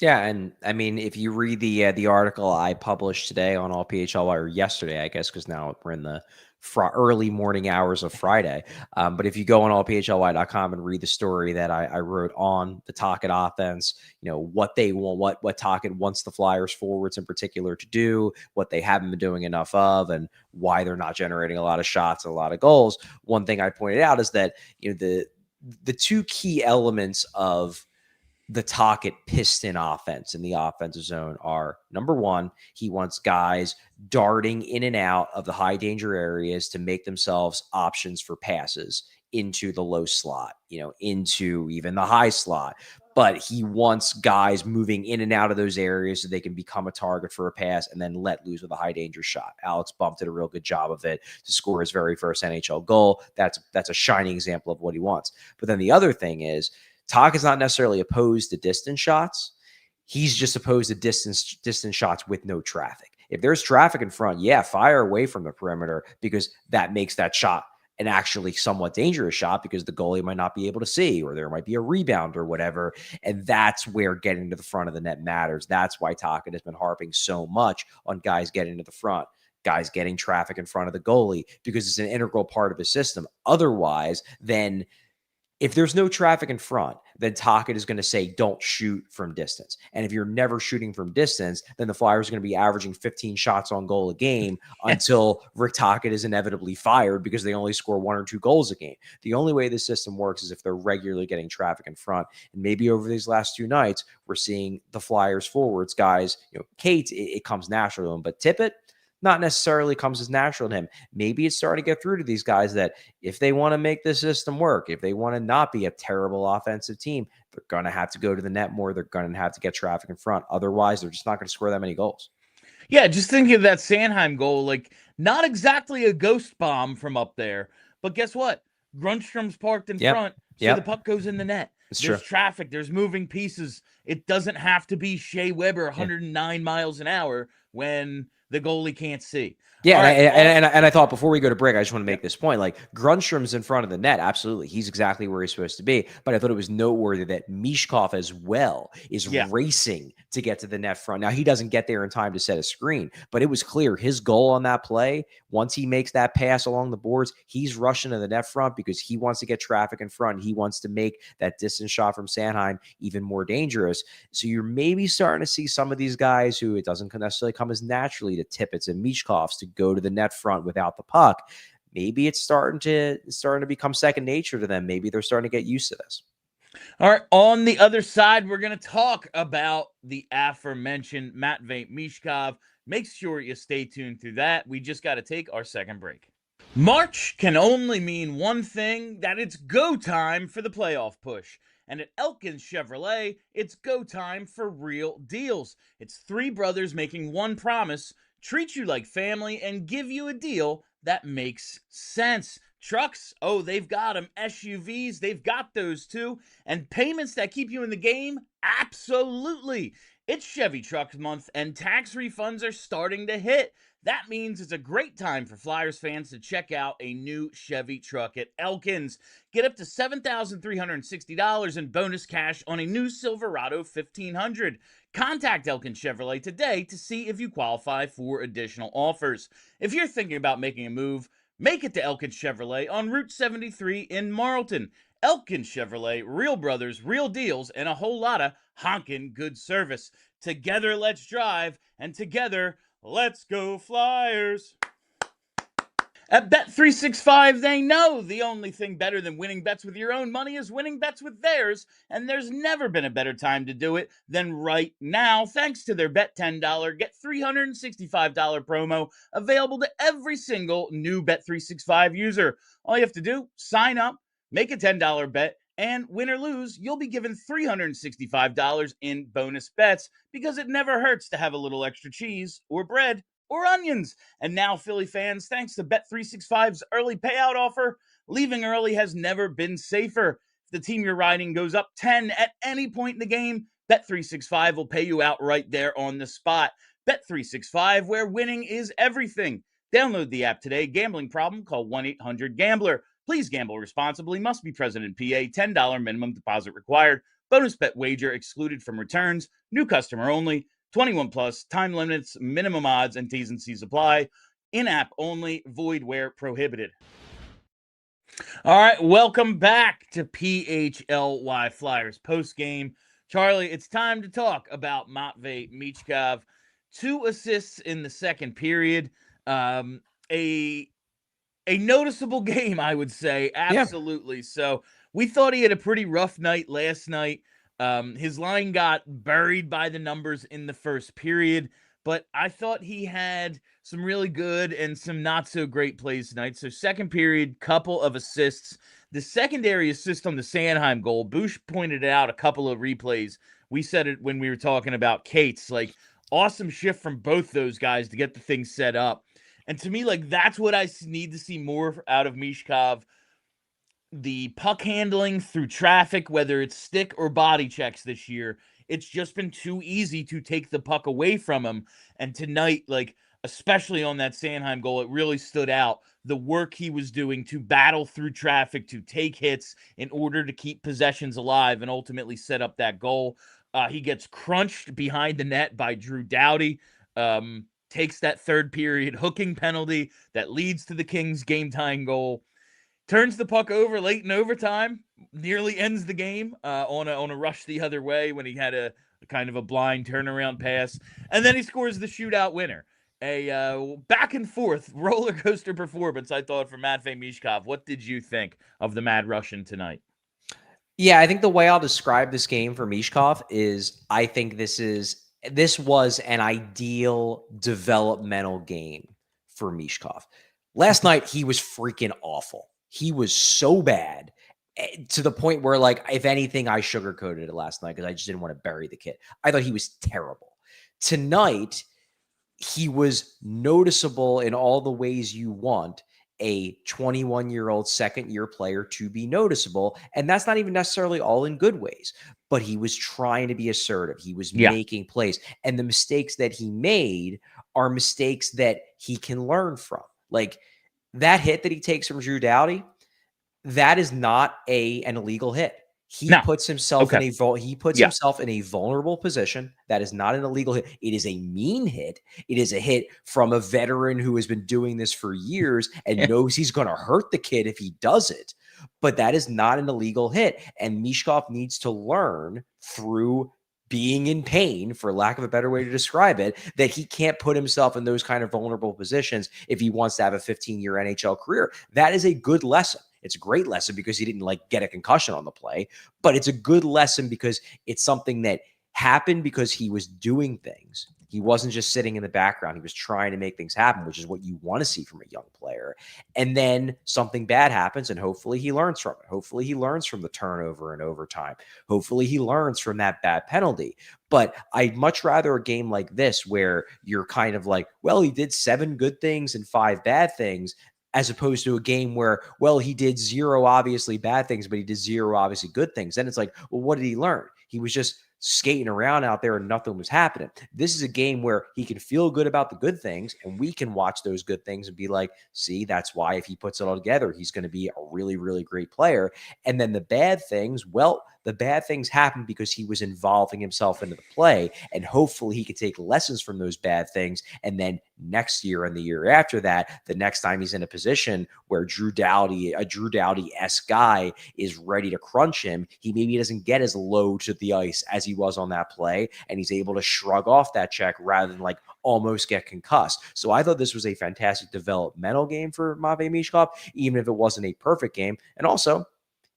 Yeah, and I mean, if you read the article I published today on All PHLY, or yesterday, I guess, because now we're in the early morning hours of Friday. But if you go on allphly.com and read the story that I wrote on the Tocchet offense, what they want, what Tocchet wants the Flyers forwards in particular to do, what they haven't been doing enough of, and why they're not generating a lot of shots and a lot of goals. One thing I pointed out is that the 2 key elements of the Tocchet piston offense in the offensive zone are, number 1, he wants guys darting in and out of the high danger areas to make themselves options for passes into the low slot, into even the high slot. But he wants guys moving in and out of those areas so they can become a target for a pass and then let loose with a high danger shot. Alex Bump did a real good job of it to score his very first NHL goal. That's a shining example of what he wants. But then the other thing is, Tocchet is not necessarily opposed to distance shots. He's just opposed to distance shots with no traffic. If there's traffic in front, yeah, fire away from the perimeter, because that makes that shot an actually somewhat dangerous shot, because the goalie might not be able to see, or there might be a rebound or whatever. And that's where getting to the front of the net matters. That's why Tocchet has been harping so much on guys getting to the front, guys getting traffic in front of the goalie, because it's an integral part of his system. Otherwise, then if there's no traffic in front, then Tocchet is going to say, don't shoot from distance. And if you're never shooting from distance, then the Flyers are going to be averaging 15 shots on goal a game until Rick Tocchet is inevitably fired because they only score 1 or 2 goals a game. The only way this system works is if they're regularly getting traffic in front. And maybe over these last 2 nights, we're seeing the Flyers forwards, guys, Kate, it comes natural to him, but Tippett, not necessarily comes as natural to him. Maybe it's starting to get through to these guys that if they want to make this system work, if they want to not be a terrible offensive team, they're going to have to go to the net more. They're going to have to get traffic in front. Otherwise, they're just not going to score that many goals. Yeah, just thinking of that Sanheim goal, like not exactly a ghost bomb from up there, but guess what? Grundstrom's parked in front, so the puck goes in the net. There's traffic, there's moving pieces. It doesn't have to be Shea Weber 109 miles an hour when the goalie can't see. Yeah, and I thought before we go to break, I just want to make this point. Like, Grundstrom's in front of the net. Absolutely. He's exactly where he's supposed to be. But I thought it was noteworthy that Michkov as well is racing to get to the net front. Now, he doesn't get there in time to set a screen, but it was clear his goal on that play, once he makes that pass along the boards, he's rushing to the net front because he wants to get traffic in front. He wants to make that distance shot from Sanheim even more dangerous. So you're maybe starting to see some of these guys who it doesn't necessarily come as naturally to Tippett's and Michkov's to go to the net front without the puck. Maybe it's starting to become second nature to them. Maybe they're starting to get used to this. All right, on the other side, we're going to talk about the aforementioned Matvei Michkov. Make sure you stay tuned through that. We just got to take our second break. March can only mean one thing, that it's go time for the playoff push. And at Elkins Chevrolet, it's go time for real deals. It's three brothers making one promise: treat you like family and give you a deal that makes sense. Trucks, oh, they've got them. SUVs, they've got those too. And payments that keep you in the game, absolutely. It's Chevy Truck Month, and tax refunds are starting to hit. That means it's a great time for Flyers fans to check out a new Chevy truck at Elkins. Get up to $7,360 in bonus cash on a new Silverado 1500. Contact Elkins Chevrolet today to see if you qualify for additional offers. If you're thinking about making a move, make it to Elkins Chevrolet on Route 73 in Marlton. Elkins Chevrolet, real brothers, real deals, and a whole lot of honkin' good service. Together, let's drive, and together, let's go Flyers. At Bet365, they know the only thing better than winning bets with your own money is winning bets with theirs, and there's never been a better time to do it than right now. Thanks to their Bet $10, get $365 promo available to every single new Bet365 user. All you have to do, sign up, make a $10 bet, and win or lose, you'll be given $365 in bonus bets, because it never hurts to have a little extra cheese or bread or onions. And now, Philly fans, thanks to Bet365's early payout offer, leaving early has never been safer. If the team you're riding goes up 10 at any point in the game, Bet365 will pay you out right there on the spot. Bet365, where winning is everything. Download the app today. Gambling problem? Call 1-800-GAMBLER. Please gamble responsibly. Must be present in PA. $10 minimum deposit required. Bonus bet wager excluded from returns. New customer only. 21 plus, time limits, minimum odds, and T's and C's apply. In-app only, void where prohibited. All right, welcome back to PHLY Flyers postgame. Charlie, it's time to talk about Matvei Michkov. 2 assists in the second period. A noticeable game, I would say. Absolutely. Yeah. So we thought he had a pretty rough night last night. His line got buried by the numbers in the first period, but I thought he had some really good and some not so great plays tonight. So second period, couple of assists. The secondary assist on the Sanheim goal, Bush pointed out a couple of replays. We said it when we were talking about Cates, like awesome shift from both those guys to get the thing set up. And to me, like, that's what I need to see more out of Michkov. The puck handling through traffic, whether it's stick or body checks this year, it's just been too easy to take the puck away from him. And tonight, like, especially on that Sanheim goal, it really stood out. The work he was doing to battle through traffic, to take hits in order to keep possessions alive and ultimately set up that goal. He gets crunched behind the net by Drew Doughty. Takes that third period hooking penalty that leads to the Kings game-tying goal. Turns the puck over late in overtime, nearly ends the game on a rush the other way when he had a kind of a blind turnaround pass. And then he scores the shootout winner. A back and forth roller coaster performance, I thought, from Matvei Michkov. What did you think of the Mad Russian tonight? Yeah, I think the way I'll describe this game for Michkov is I think this was an ideal developmental game for Michkov. Last night, he was freaking awful. He was so bad to the point where, like, if anything, I sugarcoated it last night because I just didn't want to bury the kid. I thought he was terrible. Tonight, he was noticeable in all the ways you want a 21-year-old second-year player to be noticeable. And that's not even necessarily all in good ways, but he was trying to be assertive. He was making plays. And the mistakes that he made are mistakes that he can learn from. Like, that hit that he takes from Drew Doughty, that is not an illegal hit. He puts himself in himself in a vulnerable position. That is not an illegal hit. It is a mean hit. It is a hit from a veteran who has been doing this for years and knows he's going to hurt the kid if he does it. But that is not an illegal hit. And Michkov needs to learn through being in pain, for lack of a better way to describe it, that he can't put himself in those kind of vulnerable positions if he wants to have a 15-year NHL career. That is a good lesson. It's a great lesson because he didn't get a concussion on the play, but it's a good lesson because it's something that happened because he was doing things He wasn't just sitting in the background. He was trying to make things happen, which is what you want to see from a young player. And then something bad happens, and hopefully he learns from it. Hopefully he learns from the turnover in overtime. Hopefully he learns from that bad penalty. But I'd much rather a game like this where you're kind of like, well, he did 7 good things and 5 bad things, as opposed to a game where, well, he did 0 obviously bad things, but he did 0 obviously good things. Then it's like, well, what did he learn? He was just skating around out there and nothing was happening. This is a game where he can feel good about the good things, and we can watch those good things and be like, see, that's why if he puts it all together, he's going to be a really, really great player. And then the bad things, well, the bad things happen because he was involving himself into the play, and hopefully he could take lessons from those bad things. And then next year and the year after that, the next time he's in a position where a Drew Doughty-esque guy is ready to crunch him, he maybe doesn't get as low to the ice as he was on that play, and he's able to shrug off that check rather than like almost get concussed. So I thought this was a fantastic developmental game for Matvei Michkov, even if it wasn't a perfect game. And also,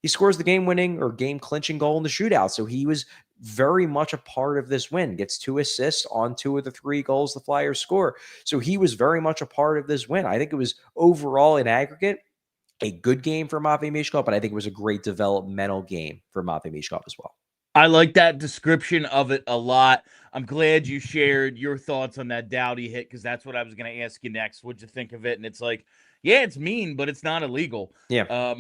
he scores the game-winning or game-clinching goal in the shootout. So he was very much a part of this win. Gets 2 assists on 2 of the 3 goals the Flyers score. So he was very much a part of this win. I think it was overall in aggregate a good game for Matvei Michkov, but I think it was a great developmental game for Matvei Michkov as well. I like that description of it a lot. I'm glad you shared your thoughts on that Doughty hit, because that's what I was going to ask you next. What'd you think of it? And it's like, yeah, it's mean, but it's not illegal. Yeah.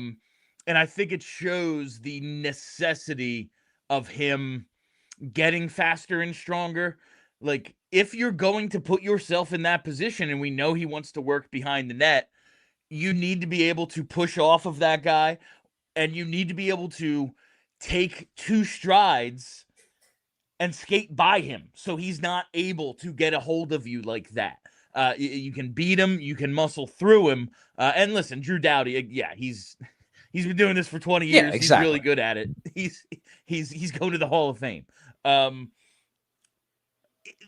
And I think it shows the necessity of him getting faster and stronger. Like, if you're going to put yourself in that position, and we know he wants to work behind the net, you need to be able to push off of that guy, and you need to be able to take 2 strides and skate by him so he's not able to get a hold of you like that. You can beat him, you can muscle through him. And listen, Drew Doughty, yeah, he's been doing this for 20 years. Yeah, exactly. He's really good at it. He's going to the Hall of Fame.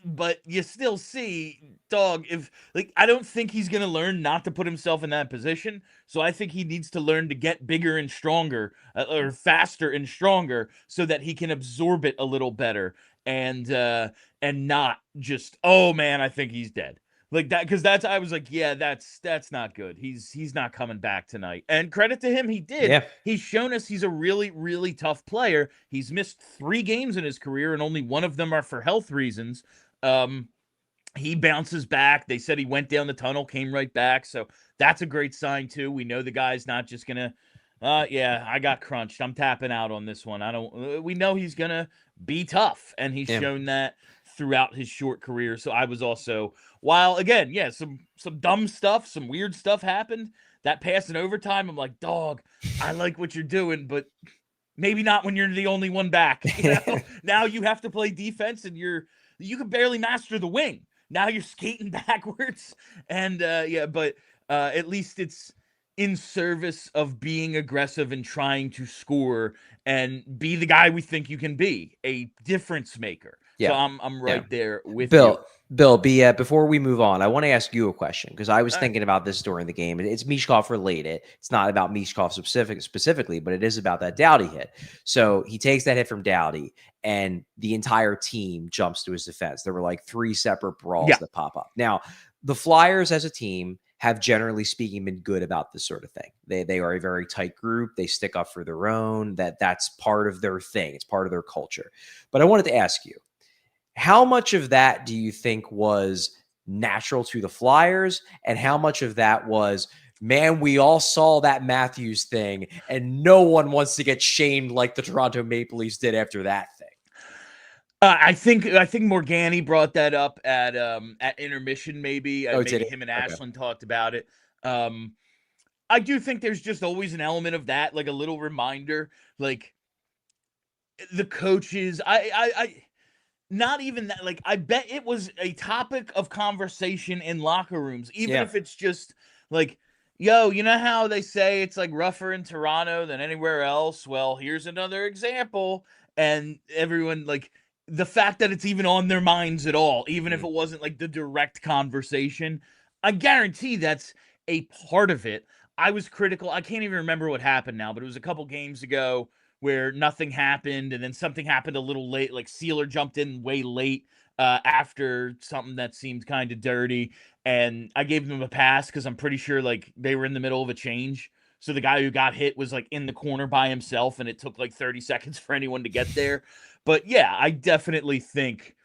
But you still see, dog, if like, I don't think he's going to learn not to put himself in that position. So I think he needs to learn to get bigger and stronger, or faster and stronger, so that he can absorb it a little better, and not just, oh man, I think he's dead. Like that, because I was like, yeah, that's not good. He's not coming back tonight. And credit to him, he did. Yeah. He's shown us he's a really, really tough player. He's missed 3 games in his career, and only 1 of them are for health reasons. He bounces back. They said he went down the tunnel, came right back. So that's a great sign too. We know the guy's not just gonna, yeah, I got crunched, I'm tapping out on this one. We know he's gonna be tough, and he's shown that throughout his short career. So I was also, while again, yeah, some dumb stuff, some weird stuff happened. That pass in overtime, I'm like, dog, I like what you're doing, but maybe not when you're the only one back. You know? Now you have to play defense, and you can barely master the wing. Now you're skating backwards, and yeah, but at least it's in service of being aggressive and trying to score and be the guy we think you can be, a difference maker. Yeah. So I'm right there with Bill. you. Bill, before we move on, I want to ask you a question, because I was thinking about this during the game. It's Michkov related. It's not about Michkov specifically, but it is about that Doughty hit. So he takes that hit from Doughty, and the entire team jumps to his defense. There were like 3 separate brawls that pop up. Now, the Flyers as a team have, generally speaking, been good about this sort of thing. They are a very tight group. They stick up for their own. That's part of their thing. It's part of their culture. But I wanted to ask you, how much of that do you think was natural to the Flyers, and how much of that was, man, we all saw that Matthews thing and no one wants to get shamed like the Toronto Maple Leafs did after that thing? I think Morgani brought that up at intermission, maybe. Maybe him and Ashland talked about it. I do think there's just always an element of that, like a little reminder, like the coaches. I not even that. Like, I bet it was a topic of conversation in locker rooms, even if it's just like, yo, you know how they say it's like rougher in Toronto than anywhere else? Well, here's another example. And everyone, like, the fact that it's even on their minds at all, even if it wasn't like the direct conversation, I guarantee that's a part of it. I was critical. I can't even remember what happened now, but it was a couple games ago where nothing happened, and then something happened a little late, like Sealer jumped in way late. after something that seemed kind of dirty, and I gave them a pass because I'm pretty sure like they were in the middle of a change. So the guy who got hit was like in the corner by himself, and it took like 30 seconds for anyone to get there. But yeah, I definitely think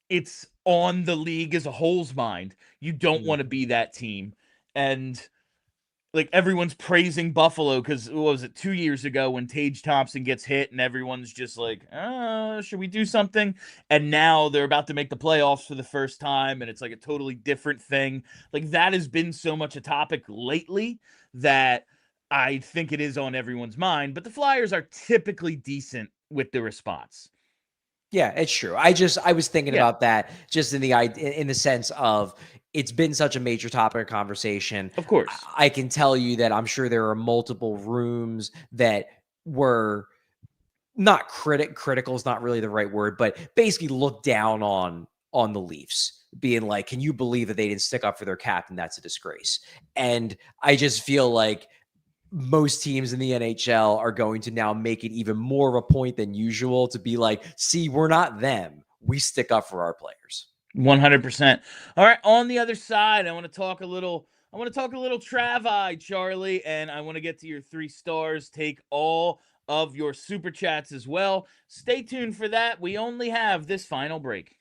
it's on the league as a whole's mind. You don't want to be that team. And like everyone's praising Buffalo because what was it 2 years ago when Tage Thompson gets hit and everyone's just like, should we do something? And now they're about to make the playoffs for the first time, and it's like a totally different thing. Like that has been so much a topic lately that I think it is on everyone's mind. But the Flyers are typically decent with the response. Yeah, it's true. I was thinking about that just in the sense of it's been such a major topic of conversation. Of course. I can tell you that I'm sure there are multiple rooms that were not critical is not really the right word, but basically looked down on the Leafs, being like, can you believe that they didn't stick up for their captain? That's a disgrace. And I just feel like most teams in the NHL are going to now make it even more of a point than usual to be like, see, we're not them. We stick up for our players. 100%. All right, on the other side, I want to talk a little Travi, Charlie, and I want to get to your 3 stars, take all of your super chats as well. Stay tuned for that. We only have this final break.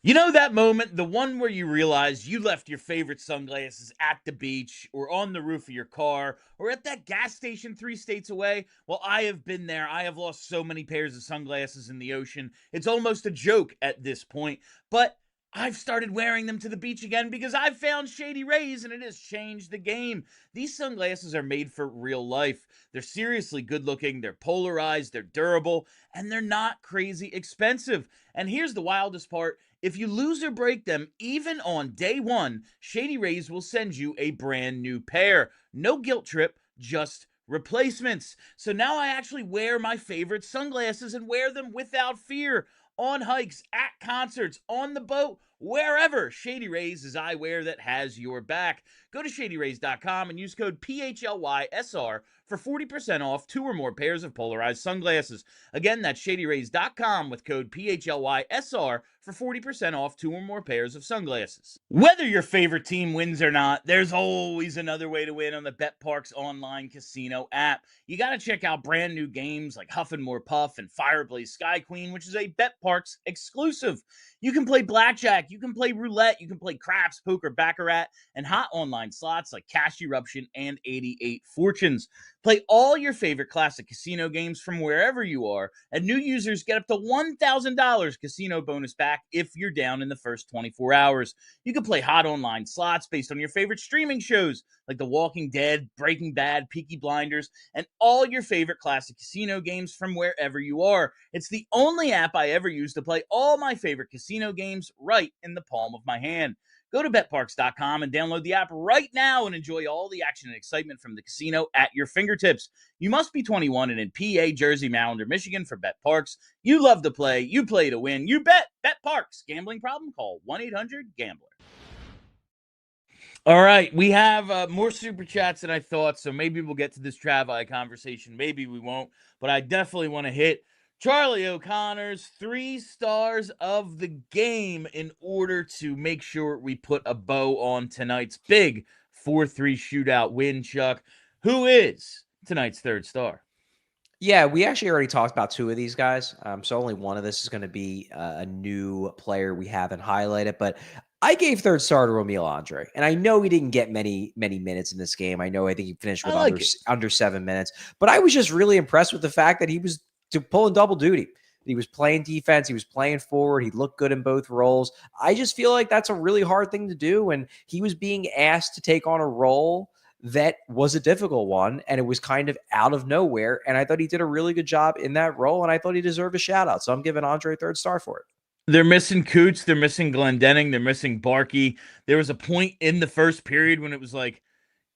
You know that moment, the one where you realize you left your favorite sunglasses at the beach or on the roof of your car or at that gas station 3 states away? Well, I have been there. I have lost so many pairs of sunglasses in the ocean. It's almost a joke at this point, but I've started wearing them to the beach again because I've found Shady Rays and it has changed the game. These sunglasses are made for real life. They're seriously good looking, they're polarized, they're durable, and they're not crazy expensive. And here's the wildest part. If you lose or break them, even on day 1, Shady Rays will send you a brand new pair. No guilt trip, just replacements. So now I actually wear my favorite sunglasses and wear them without fear. On hikes, at concerts, on the boat, wherever. Shady Rays is eyewear that has your back. Go to shadyrays.com and use code PHLYSR for 40% off 2 or more pairs of polarized sunglasses. Again, that's shadyrays.com with code PHLYSR for 40% off 2 or more pairs of sunglasses. Whether your favorite team wins or not, there's always another way to win on the BetParx online casino app. You got to check out brand new games like Huff and More Puff and Fireblaze Sky Queen, which is a BetParx exclusive. You can play blackjack, you can play roulette, you can play craps, poker, baccarat, and hot online slots like Cash Eruption and 88 Fortunes. Play all your favorite classic casino games from wherever you are, and new users get up to $1,000 casino bonus back if you're down in the first 24 hours. You can play hot online slots based on your favorite streaming shows like The Walking Dead, Breaking Bad, Peaky Blinders, and all your favorite classic casino games from wherever you are. It's the only app I ever use to play all my favorite casino games right in the palm of my hand. Go to betparx.com and download the app right now and enjoy all the action and excitement from the casino at your fingertips. You must be 21 and in PA, Jersey, Maryland, or Michigan for BetParx. You love to play. You play to win. You bet. BetParx. Gambling problem? Call 1-800-GAMBLER. All right, we have more super chats than I thought, so maybe we'll get to this Travi conversation. Maybe we won't, but I definitely want to hit Charlie O'Connor's 3 stars of the game in order to make sure we put a bow on tonight's big 4-3 shootout win, Chuck. Who is tonight's 3rd star? Yeah, we actually already talked about 2 of these guys. So only one of this is going to be a new player we haven't highlighted. But I gave 3rd star to Emil Andrae, and I know he didn't get many minutes in this game. I think he finished with under 7 minutes. But I was just really impressed with the fact that he was pulling double duty. He was playing defense. He was playing forward. He looked good in both roles. I just feel like that's a really hard thing to do, and he was being asked to take on a role that was a difficult one, and it was kind of out of nowhere. And I thought he did a really good job in that role, and I thought he deserved a shout out. So I'm giving Andrae 3rd star for it. They're missing Coots. They're missing Glendening. They're missing Barkey. There was a point in the first period when it was like,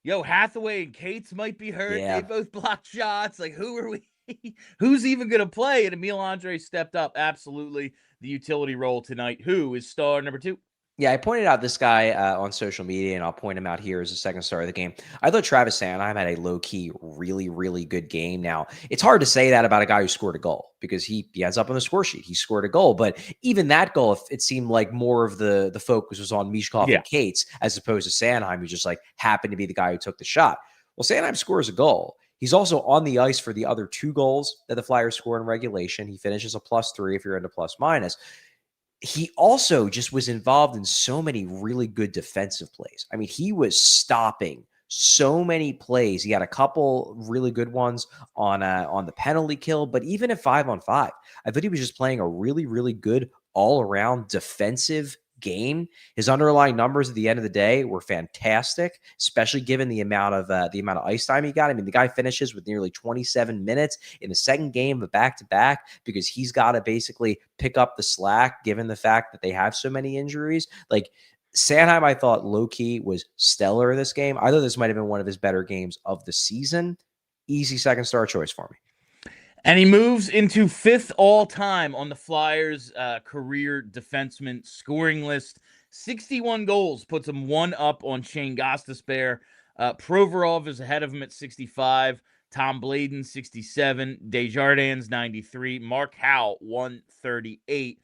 yo, Hathaway and Cates might be hurt. Yeah. They both blocked shots. Like, who are we? Who's even going to play? And Emil Andrae stepped up. Absolutely the utility role tonight. Who is star number 2? Yeah, I pointed out this guy on social media, and I'll point him out here as a second star of the game. I thought Travis Sanheim had a low-key, really, really good game. Now, it's hard to say that about a guy who scored a goal because he ends up on the score sheet. He scored a goal, but even that goal, it seemed like more of the focus was on Michkov and Cates as opposed to Sanheim, who just like happened to be the guy who took the shot. Well, Sanheim scores a goal. He's also on the ice for the other 2 goals that the Flyers score in regulation. He finishes a +3 if you're into plus-minus. He also just was involved in so many really good defensive plays. I mean, he was stopping so many plays. He had a couple really good ones on the penalty kill, but even at 5-on-5, I thought he was just playing a really, really good all-around defensive game. His underlying numbers at the end of the day were fantastic, especially given the amount of ice time he got. I mean, the guy finishes with nearly 27 minutes in the second game of a back-to-back because he's got to basically pick up the slack given the fact that they have so many injuries. Like Sanheim, I thought low-key was stellar in this game. I thought this might have been one of his better games of the season. Easy second star choice for me. And he moves into 5th all-time on the Flyers' career defenseman scoring list. 61 goals, puts him 1 up on Shane Gostisbehere. Provorov is ahead of him at 65. Tom Blayden, 67. Desjardins, 93. Mark Howe, 138.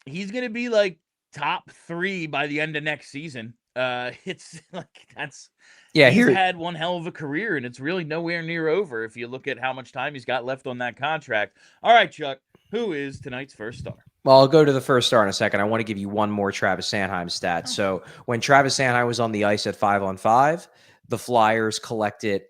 He's going to be like top 3 by the end of next season. It's like he's had one hell of a career, and it's really nowhere near over if you look at how much time he's got left on that contract. All right, Chuck, who is tonight's first star? Well, I'll go to the first star in a second. I want to give you one more Travis Sanheim stat. So when Travis Sanheim was on the ice at 5-on-5, the Flyers collected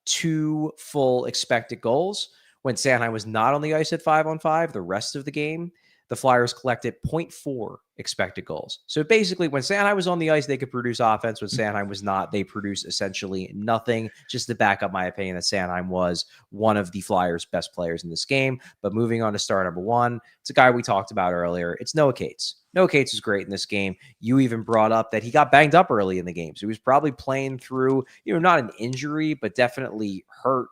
2 full expected goals. When Sanheim was not on the ice at 5-on-5, the rest of the game, the Flyers collected 0.4 expected goals. So basically, when Sanheim was on the ice, they could produce offense. When Sanheim was not, they produced essentially nothing, just to back up my opinion that Sanheim was one of the Flyers' best players in this game. But moving on to star number 1, it's a guy we talked about earlier. It's Noah Cates. Noah Cates is great in this game. You even brought up that he got banged up early in the game. So he was probably playing through, not an injury, but definitely hurt.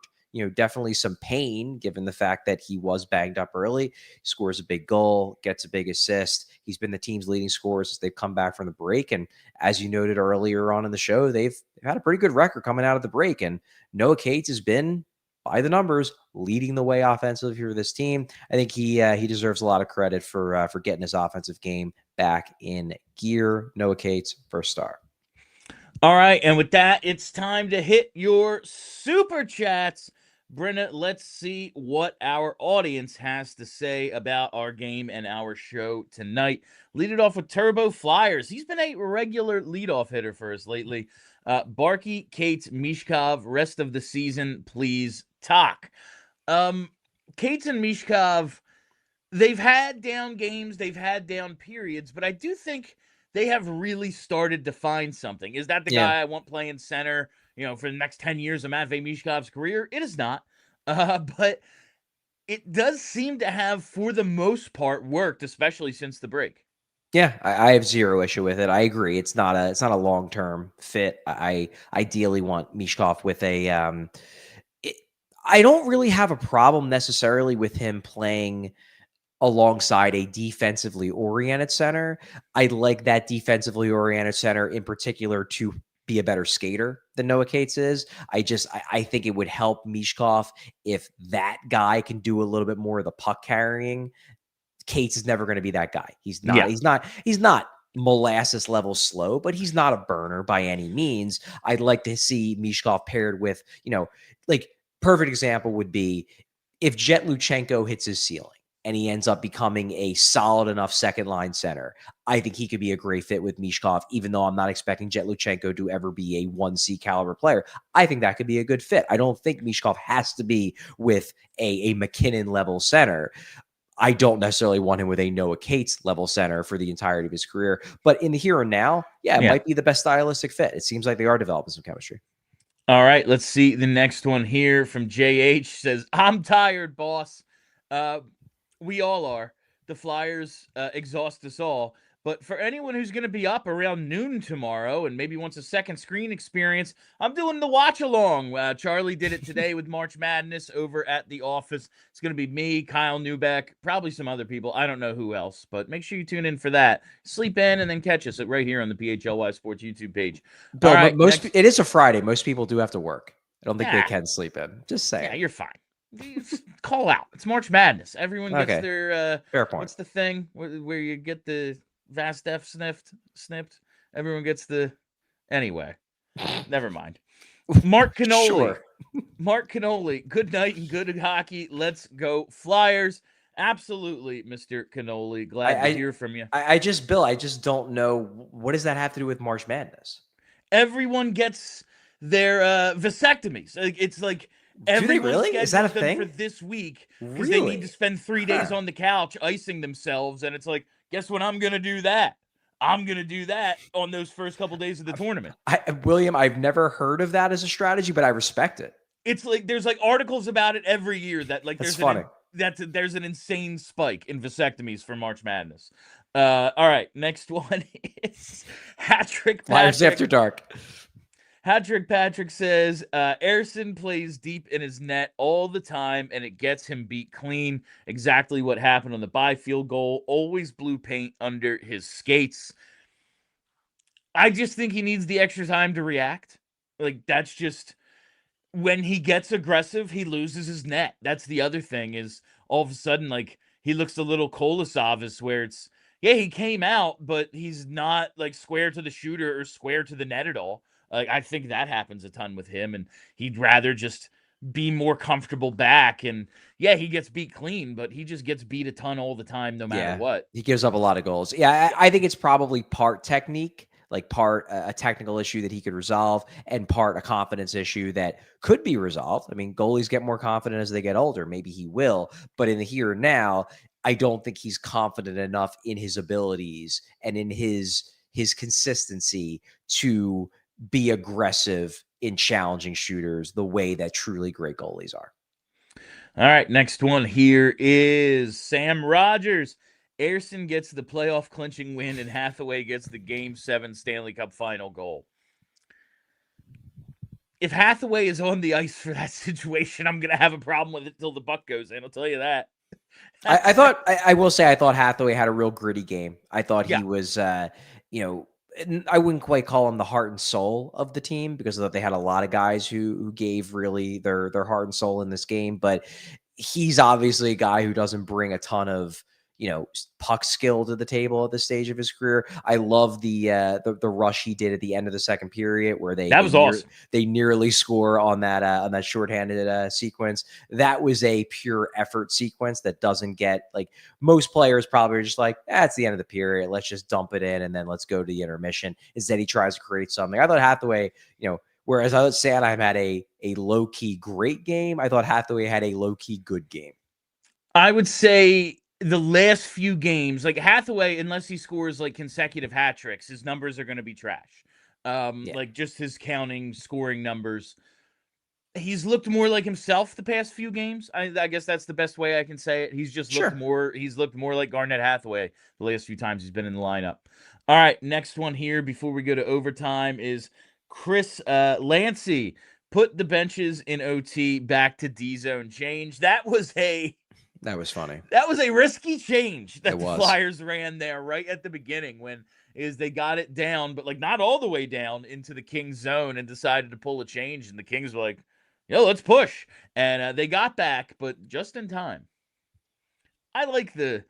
Definitely some pain given the fact that he was banged up early. He scores a big goal, gets a big assist. He's been the team's leading scorer since they've come back from the break. And as you noted earlier on in the show, they've had a pretty good record coming out of the break. And Noah Cates has been, by the numbers, leading the way offensively for this team. I think he deserves a lot of credit for getting his offensive game back in gear. Noah Cates, first star. All right, and with that, it's time to hit your super chats. Brenna, let's see what our audience has to say about our game and our show tonight. Lead it off with Turbo Flyers. He's been a regular leadoff hitter for us lately. Barkey, Cates, Michkov, rest of the season, please talk. Cates and Michkov, they've had down games, they've had down periods, but I do think they have really started to find something. Is that the guy I want playing center, for the next 10 years of Matvei Michov's career? It is not. But it does seem to have, for the most part, worked, especially since the break. Yeah, I have zero issue with it. I agree. It's not a long-term fit. I ideally want Michkov with a I don't really have a problem necessarily with him playing alongside a defensively oriented center. I like that defensively oriented center in particular to be a better skater than Noah Cates is. I think it would help Michkov if that guy can do a little bit more of the puck carrying. Cates is never going to be that guy. He's not molasses level slow, but he's not a burner by any means. I'd like to see Michkov paired with, perfect example would be if Jet Luchenko hits his ceiling and he ends up becoming a solid enough second line center. I think he could be a great fit with Michkov, even though I'm not expecting Jet Luchenko to ever be a 1C caliber player. I think that could be a good fit. I don't think Michkov has to be with a McKinnon level center. I don't necessarily want him with a Noah Cates level center for the entirety of his career. But in the here and now, it might be the best stylistic fit. It seems like they are developing some chemistry. All right, let's see the next one here from JH. Says, I'm tired, boss. We all are. The Flyers exhaust us all. But for anyone who's going to be up around noon tomorrow and maybe wants a second screen experience, I'm doing the watch along. Charlie did it today with March Madness over at the office. It's going to be me, Kyle Newbeck, probably some other people. I don't know who else, but make sure you tune in for that. Sleep in and then catch us right here on the PHLY Sports YouTube page. Bill, All right, it is a Friday. Most people do have to work. I don't think they Yeah. can sleep in. Just saying. Yeah, you're fine. Call out. It's March Madness. Everyone gets Okay. their Fair point. what's the thing where you get the Vas Def snipped? Everyone gets the anyway. Never mind. Mark Konecny. Sure. Mark Konecny. Good night and good hockey. Let's go Flyers. Absolutely, Mr. Konecny. Glad to hear from you. I just don't know, what does that have to do with March Madness? Everyone gets their vasectomies. It's like everyone really? Is that a them thing for this week because Really? they need to spend 3 days on the couch icing themselves, and it's like, guess what? I'm gonna do that. I'm gonna do that on those first couple days of the tournament. William, I've never heard of that as a strategy, but I respect it. It's like there's like articles about it every year that like That's funny. There's an insane spike in vasectomies for March Madness. All right, next one is Hat-Trick Flyers After Dark. Hat-Trick Patrick says, Ersson plays deep in his net all the time, and it gets him beat clean. Exactly what happened on the Byfield goal. Always blue paint under his skates. I just think he needs the extra time to react. Like, that's just... When he gets aggressive, he loses his net. That's the other thing is, all of a sudden, like, he looks a little Kolasovas where it's, yeah, he came out, but he's not, like, square to the shooter or square to the net at all. Like, I think that happens a ton with him, and he'd rather just be more comfortable back. And yeah, he gets beat clean, but he just gets beat a ton all the time, no matter what. He gives up a lot of goals. Yeah, I think it's probably part technique, like part a technical issue that he could resolve, and part a confidence issue that could be resolved. I mean, goalies get more confident as they get older. Maybe he will, but in the here and now, I don't think he's confident enough in his abilities and in his consistency to be aggressive in challenging shooters the way that truly great goalies are. All right, next one here is Sam Rogers. Ersson gets the playoff clinching win, and Hathaway gets the Game 7 Stanley Cup final goal. If Hathaway is on the ice for that situation, I'm going to have a problem with it till the puck goes in. I'll tell you that. I will say, I thought Hathaway had a real gritty game. I thought he was, I wouldn't quite call him the heart and soul of the team, because I thought they had a lot of guys who gave really their heart and soul in this game. But he's obviously a guy who doesn't bring a ton of, puck skill to the table at this stage of his career. I love the rush he did at the end of the second period, where awesome. They nearly score on that shorthanded sequence. That was a pure effort sequence that doesn't get, like, most players probably are just like, it's the end of the period, let's just dump it in and then let's go to the intermission. Instead, he tries to create something. I thought Hathaway, whereas I thought Sanheim had a low-key great game, I thought Hathaway had a low-key good game. I would say the last few games, like Hathaway, unless he scores like consecutive hat tricks, his numbers are going to be trash. Like just his counting, scoring numbers. He's looked more like himself the past few games. I guess that's the best way I can say it. He's just looked more. He's looked more like Garnett Hathaway the last few times he's been in the lineup. All right, next one here before we go to overtime is Chris Lancey. Put the benches in OT back to D zone change. That was funny. That was a risky change that the Flyers ran there right at the beginning when they got it down, but like not all the way down into the Kings zone, and decided to pull a change. And the Kings were like, let's push. And they got back, but just in time. I like the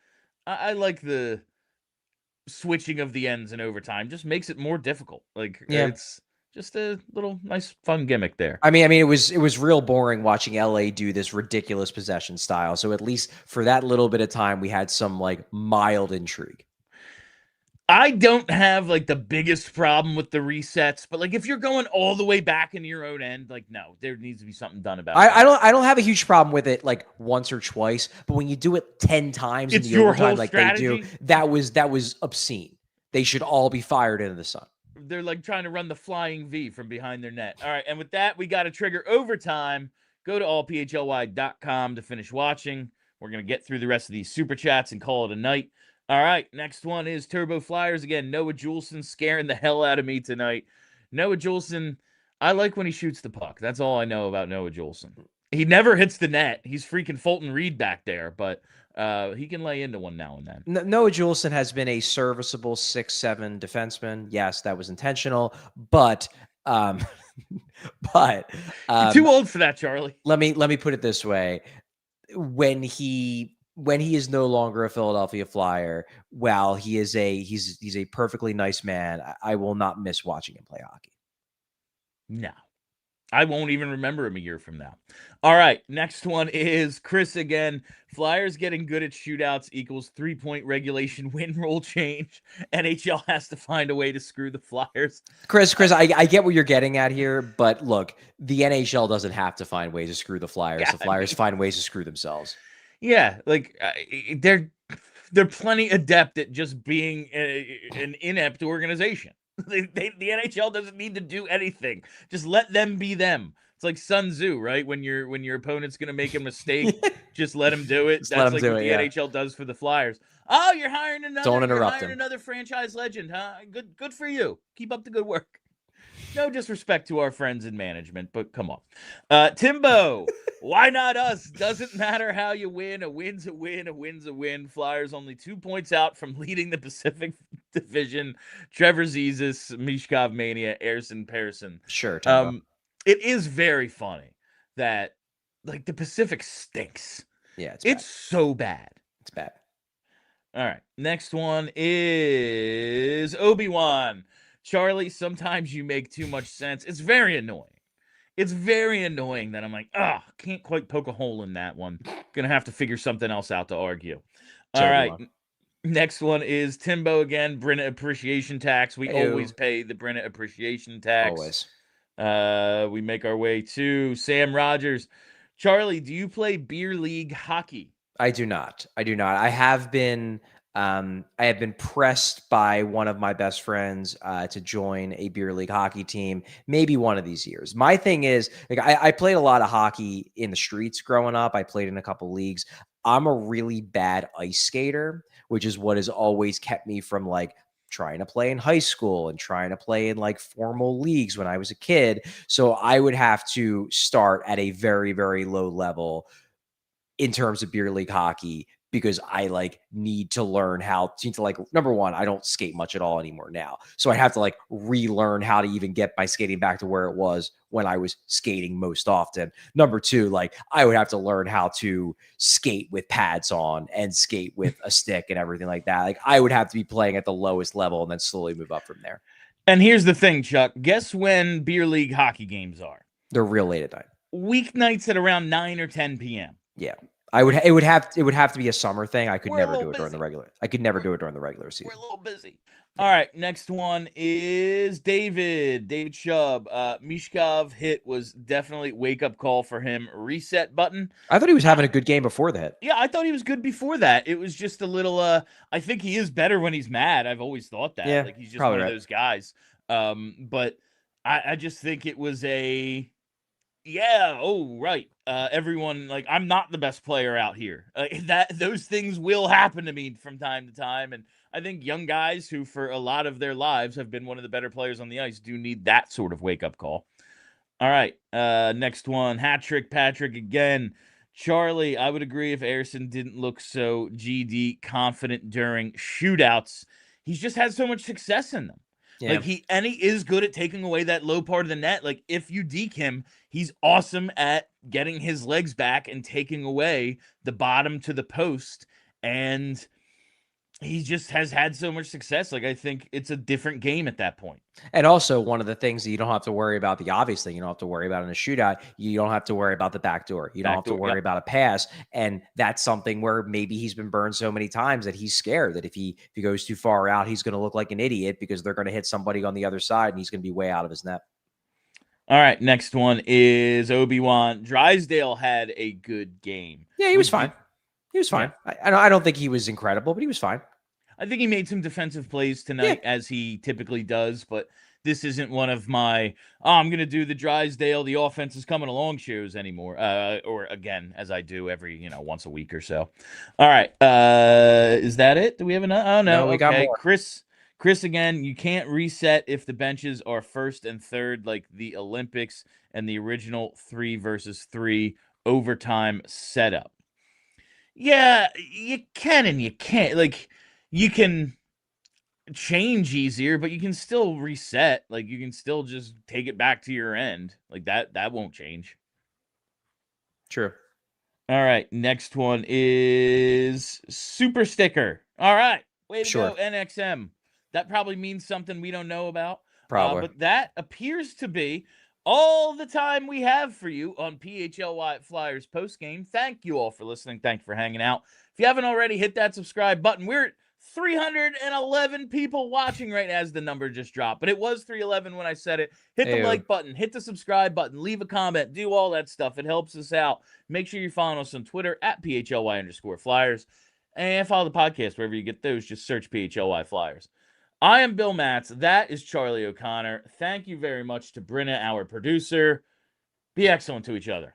switching of the ends in overtime. Just makes it more difficult. It's just a little nice fun gimmick there. I mean, it was real boring watching LA do this ridiculous possession style. So at least for that little bit of time, we had some like mild intrigue. I don't have like the biggest problem with the resets, but like if you're going all the way back into your own end, like no, there needs to be something done about it. I don't have a huge problem with it like once or twice, but when you do it 10 times in the overtime like strategy? They do, that was obscene. They should all be fired into the sun. They're like trying to run the flying V from behind their net. All right, and with that, we got to trigger overtime. Go to allphly.com to finish watching. We're going to get through the rest of these super chats and call it a night. All right, next one is Turbo Flyers again. Noah Juleson scaring the hell out of me tonight. Noah Juleson, I like when he shoots the puck. That's all I know about Noah Juleson. He never hits the net. He's freaking Fulton Reed back there, but he can lay into one now and then. Noah Juleson has been a serviceable 6'7" defenseman. Yes, that was intentional, but but You're too old for that, Charlie. let me put it this way: when he is no longer a Philadelphia Flyer, while he's a perfectly nice man, I will not miss watching him play hockey. No. I won't even remember him a year from now. All right, next one is Chris again. Flyers getting good at shootouts equals 3-point regulation win rule change. NHL has to find a way to screw the Flyers. Chris, I get what you're getting at here, but look, the NHL doesn't have to find ways to screw the Flyers. Yeah, the Flyers find ways to screw themselves. Yeah, like they're plenty adept at just being an inept organization. The NHL doesn't need to do anything. Just let them be them. It's like Sun Tzu, right? When your opponent's going to make a mistake, just let him do it. That's like what the NHL does for the Flyers. Oh, you're hiring another franchise legend, huh? Good for you. Keep up the good work. No disrespect to our friends in management, but come on. Timbo, why not us? Doesn't matter how you win. A win's a win. A win's a win. Flyers only 2 points out from leading the Pacific Division. Trevor Zegras, Michkov Mania, Ersson, Persson. Sure, Timbo. It is very funny that, like, the Pacific stinks. Yeah, it's so bad. It's bad. All right. Next one is Obi-Wan. Charlie, sometimes you make too much sense. It's very annoying. It's very annoying that I'm like, can't quite poke a hole in that one. Gonna have to figure something else out to argue. All right. Next one is Timbo again. Brenna appreciation tax. We always pay the Brenna appreciation tax. Always. We make our way to Sam Rogers. Charlie, do you play beer league hockey? I do not. I have been pressed by one of my best friends to join a beer league hockey team, maybe one of these years. My thing is, like, I played a lot of hockey in the streets growing up. I played in a couple leagues. I'm a really bad ice skater, which is what has always kept me from, like, trying to play in high school and trying to play in, like, formal leagues when I was a kid. So I would have to start at a very, very low level in terms of beer league hockey, because I, like, need to learn how to, like, number one, I don't skate much at all anymore now. So I have to, like, relearn how to even get my skating back to where it was when I was skating most often. Number two, like, I would have to learn how to skate with pads on and skate with a stick and everything like that. Like, I would have to be playing at the lowest level and then slowly move up from there. And here's the thing, Chuck. Guess when beer league hockey games are? They're real late at night. Weeknights at around 9 or 10 p.m. Yeah. It would have to be a summer thing. I could never do it during the regular. I could never do it during the regular season. We're a little busy. All right, next one is David Shub. Michkov hit was definitely wake-up call for him. Reset button. I thought he was having a good game before the hit. Yeah, I thought he was good before that. It was just a little I think he is better when he's mad. I've always thought that. Yeah, like, he's just one of those guys. But I just think it was a right. Everyone, like, I'm not the best player out here. Those things will happen to me from time to time, and I think young guys who, for a lot of their lives, have been one of the better players on the ice do need that sort of wake-up call. All right, next one, Hat-trick Patrick again. Charlie, I would agree if Ersson didn't look so GD confident during shootouts. He's just had so much success in them. Yeah. Like, he is good at taking away that low part of the net. Like, if you deke him, he's awesome at getting his legs back and taking away the bottom to the post. And he just has had so much success. Like, I think it's a different game at that point. And also, one of the things that you don't have to worry about, the obvious thing you don't have to worry about in a shootout, you don't have to worry about the backdoor. You don't have to worry about a pass. And that's something where maybe he's been burned so many times that he's scared that if he goes too far out, he's going to look like an idiot because they're going to hit somebody on the other side and he's going to be way out of his net. All right, next one is Obi-Wan. Drysdale had a good game. Yeah, he was fine. He was fine. Yeah. I don't think he was incredible, but he was fine. I think he made some defensive plays tonight, as he typically does, but This isn't one of my, oh, I'm going to do the Drysdale, the offense is coming along shows anymore. Or again, as I do every, once a week or so. All right. Is that it? Do we have another? Oh, no. No, we got Okay. more. Chris, again, you can't reset if the benches are first and third, like the Olympics and the original 3 versus 3 overtime setup. Yeah, you can and you can't. Like, you can change easier, but you can still reset. Like, you can still just take it back to your end. Like, that won't change. True. All right, next one is Super Sticker. All right, way to Sure. go, NXM. That probably means something we don't know about. Probably. But that appears to be all the time we have for you on PHLY Flyers postgame. Thank you all for listening. Thank you for hanging out. If you haven't already, hit that subscribe button. We're at 311 people watching right now as the number just dropped, but it was 311 when I said it. Hit the like button, hit the subscribe button, leave a comment, do all that stuff. It helps us out. Make sure you're following us on Twitter at PHLY_Flyers, and follow the podcast wherever you get those. Just search PHLY Flyers. I am Bill Matz. That is Charlie O'Connor. Thank you very much to Brenna, our producer. Be excellent to each other.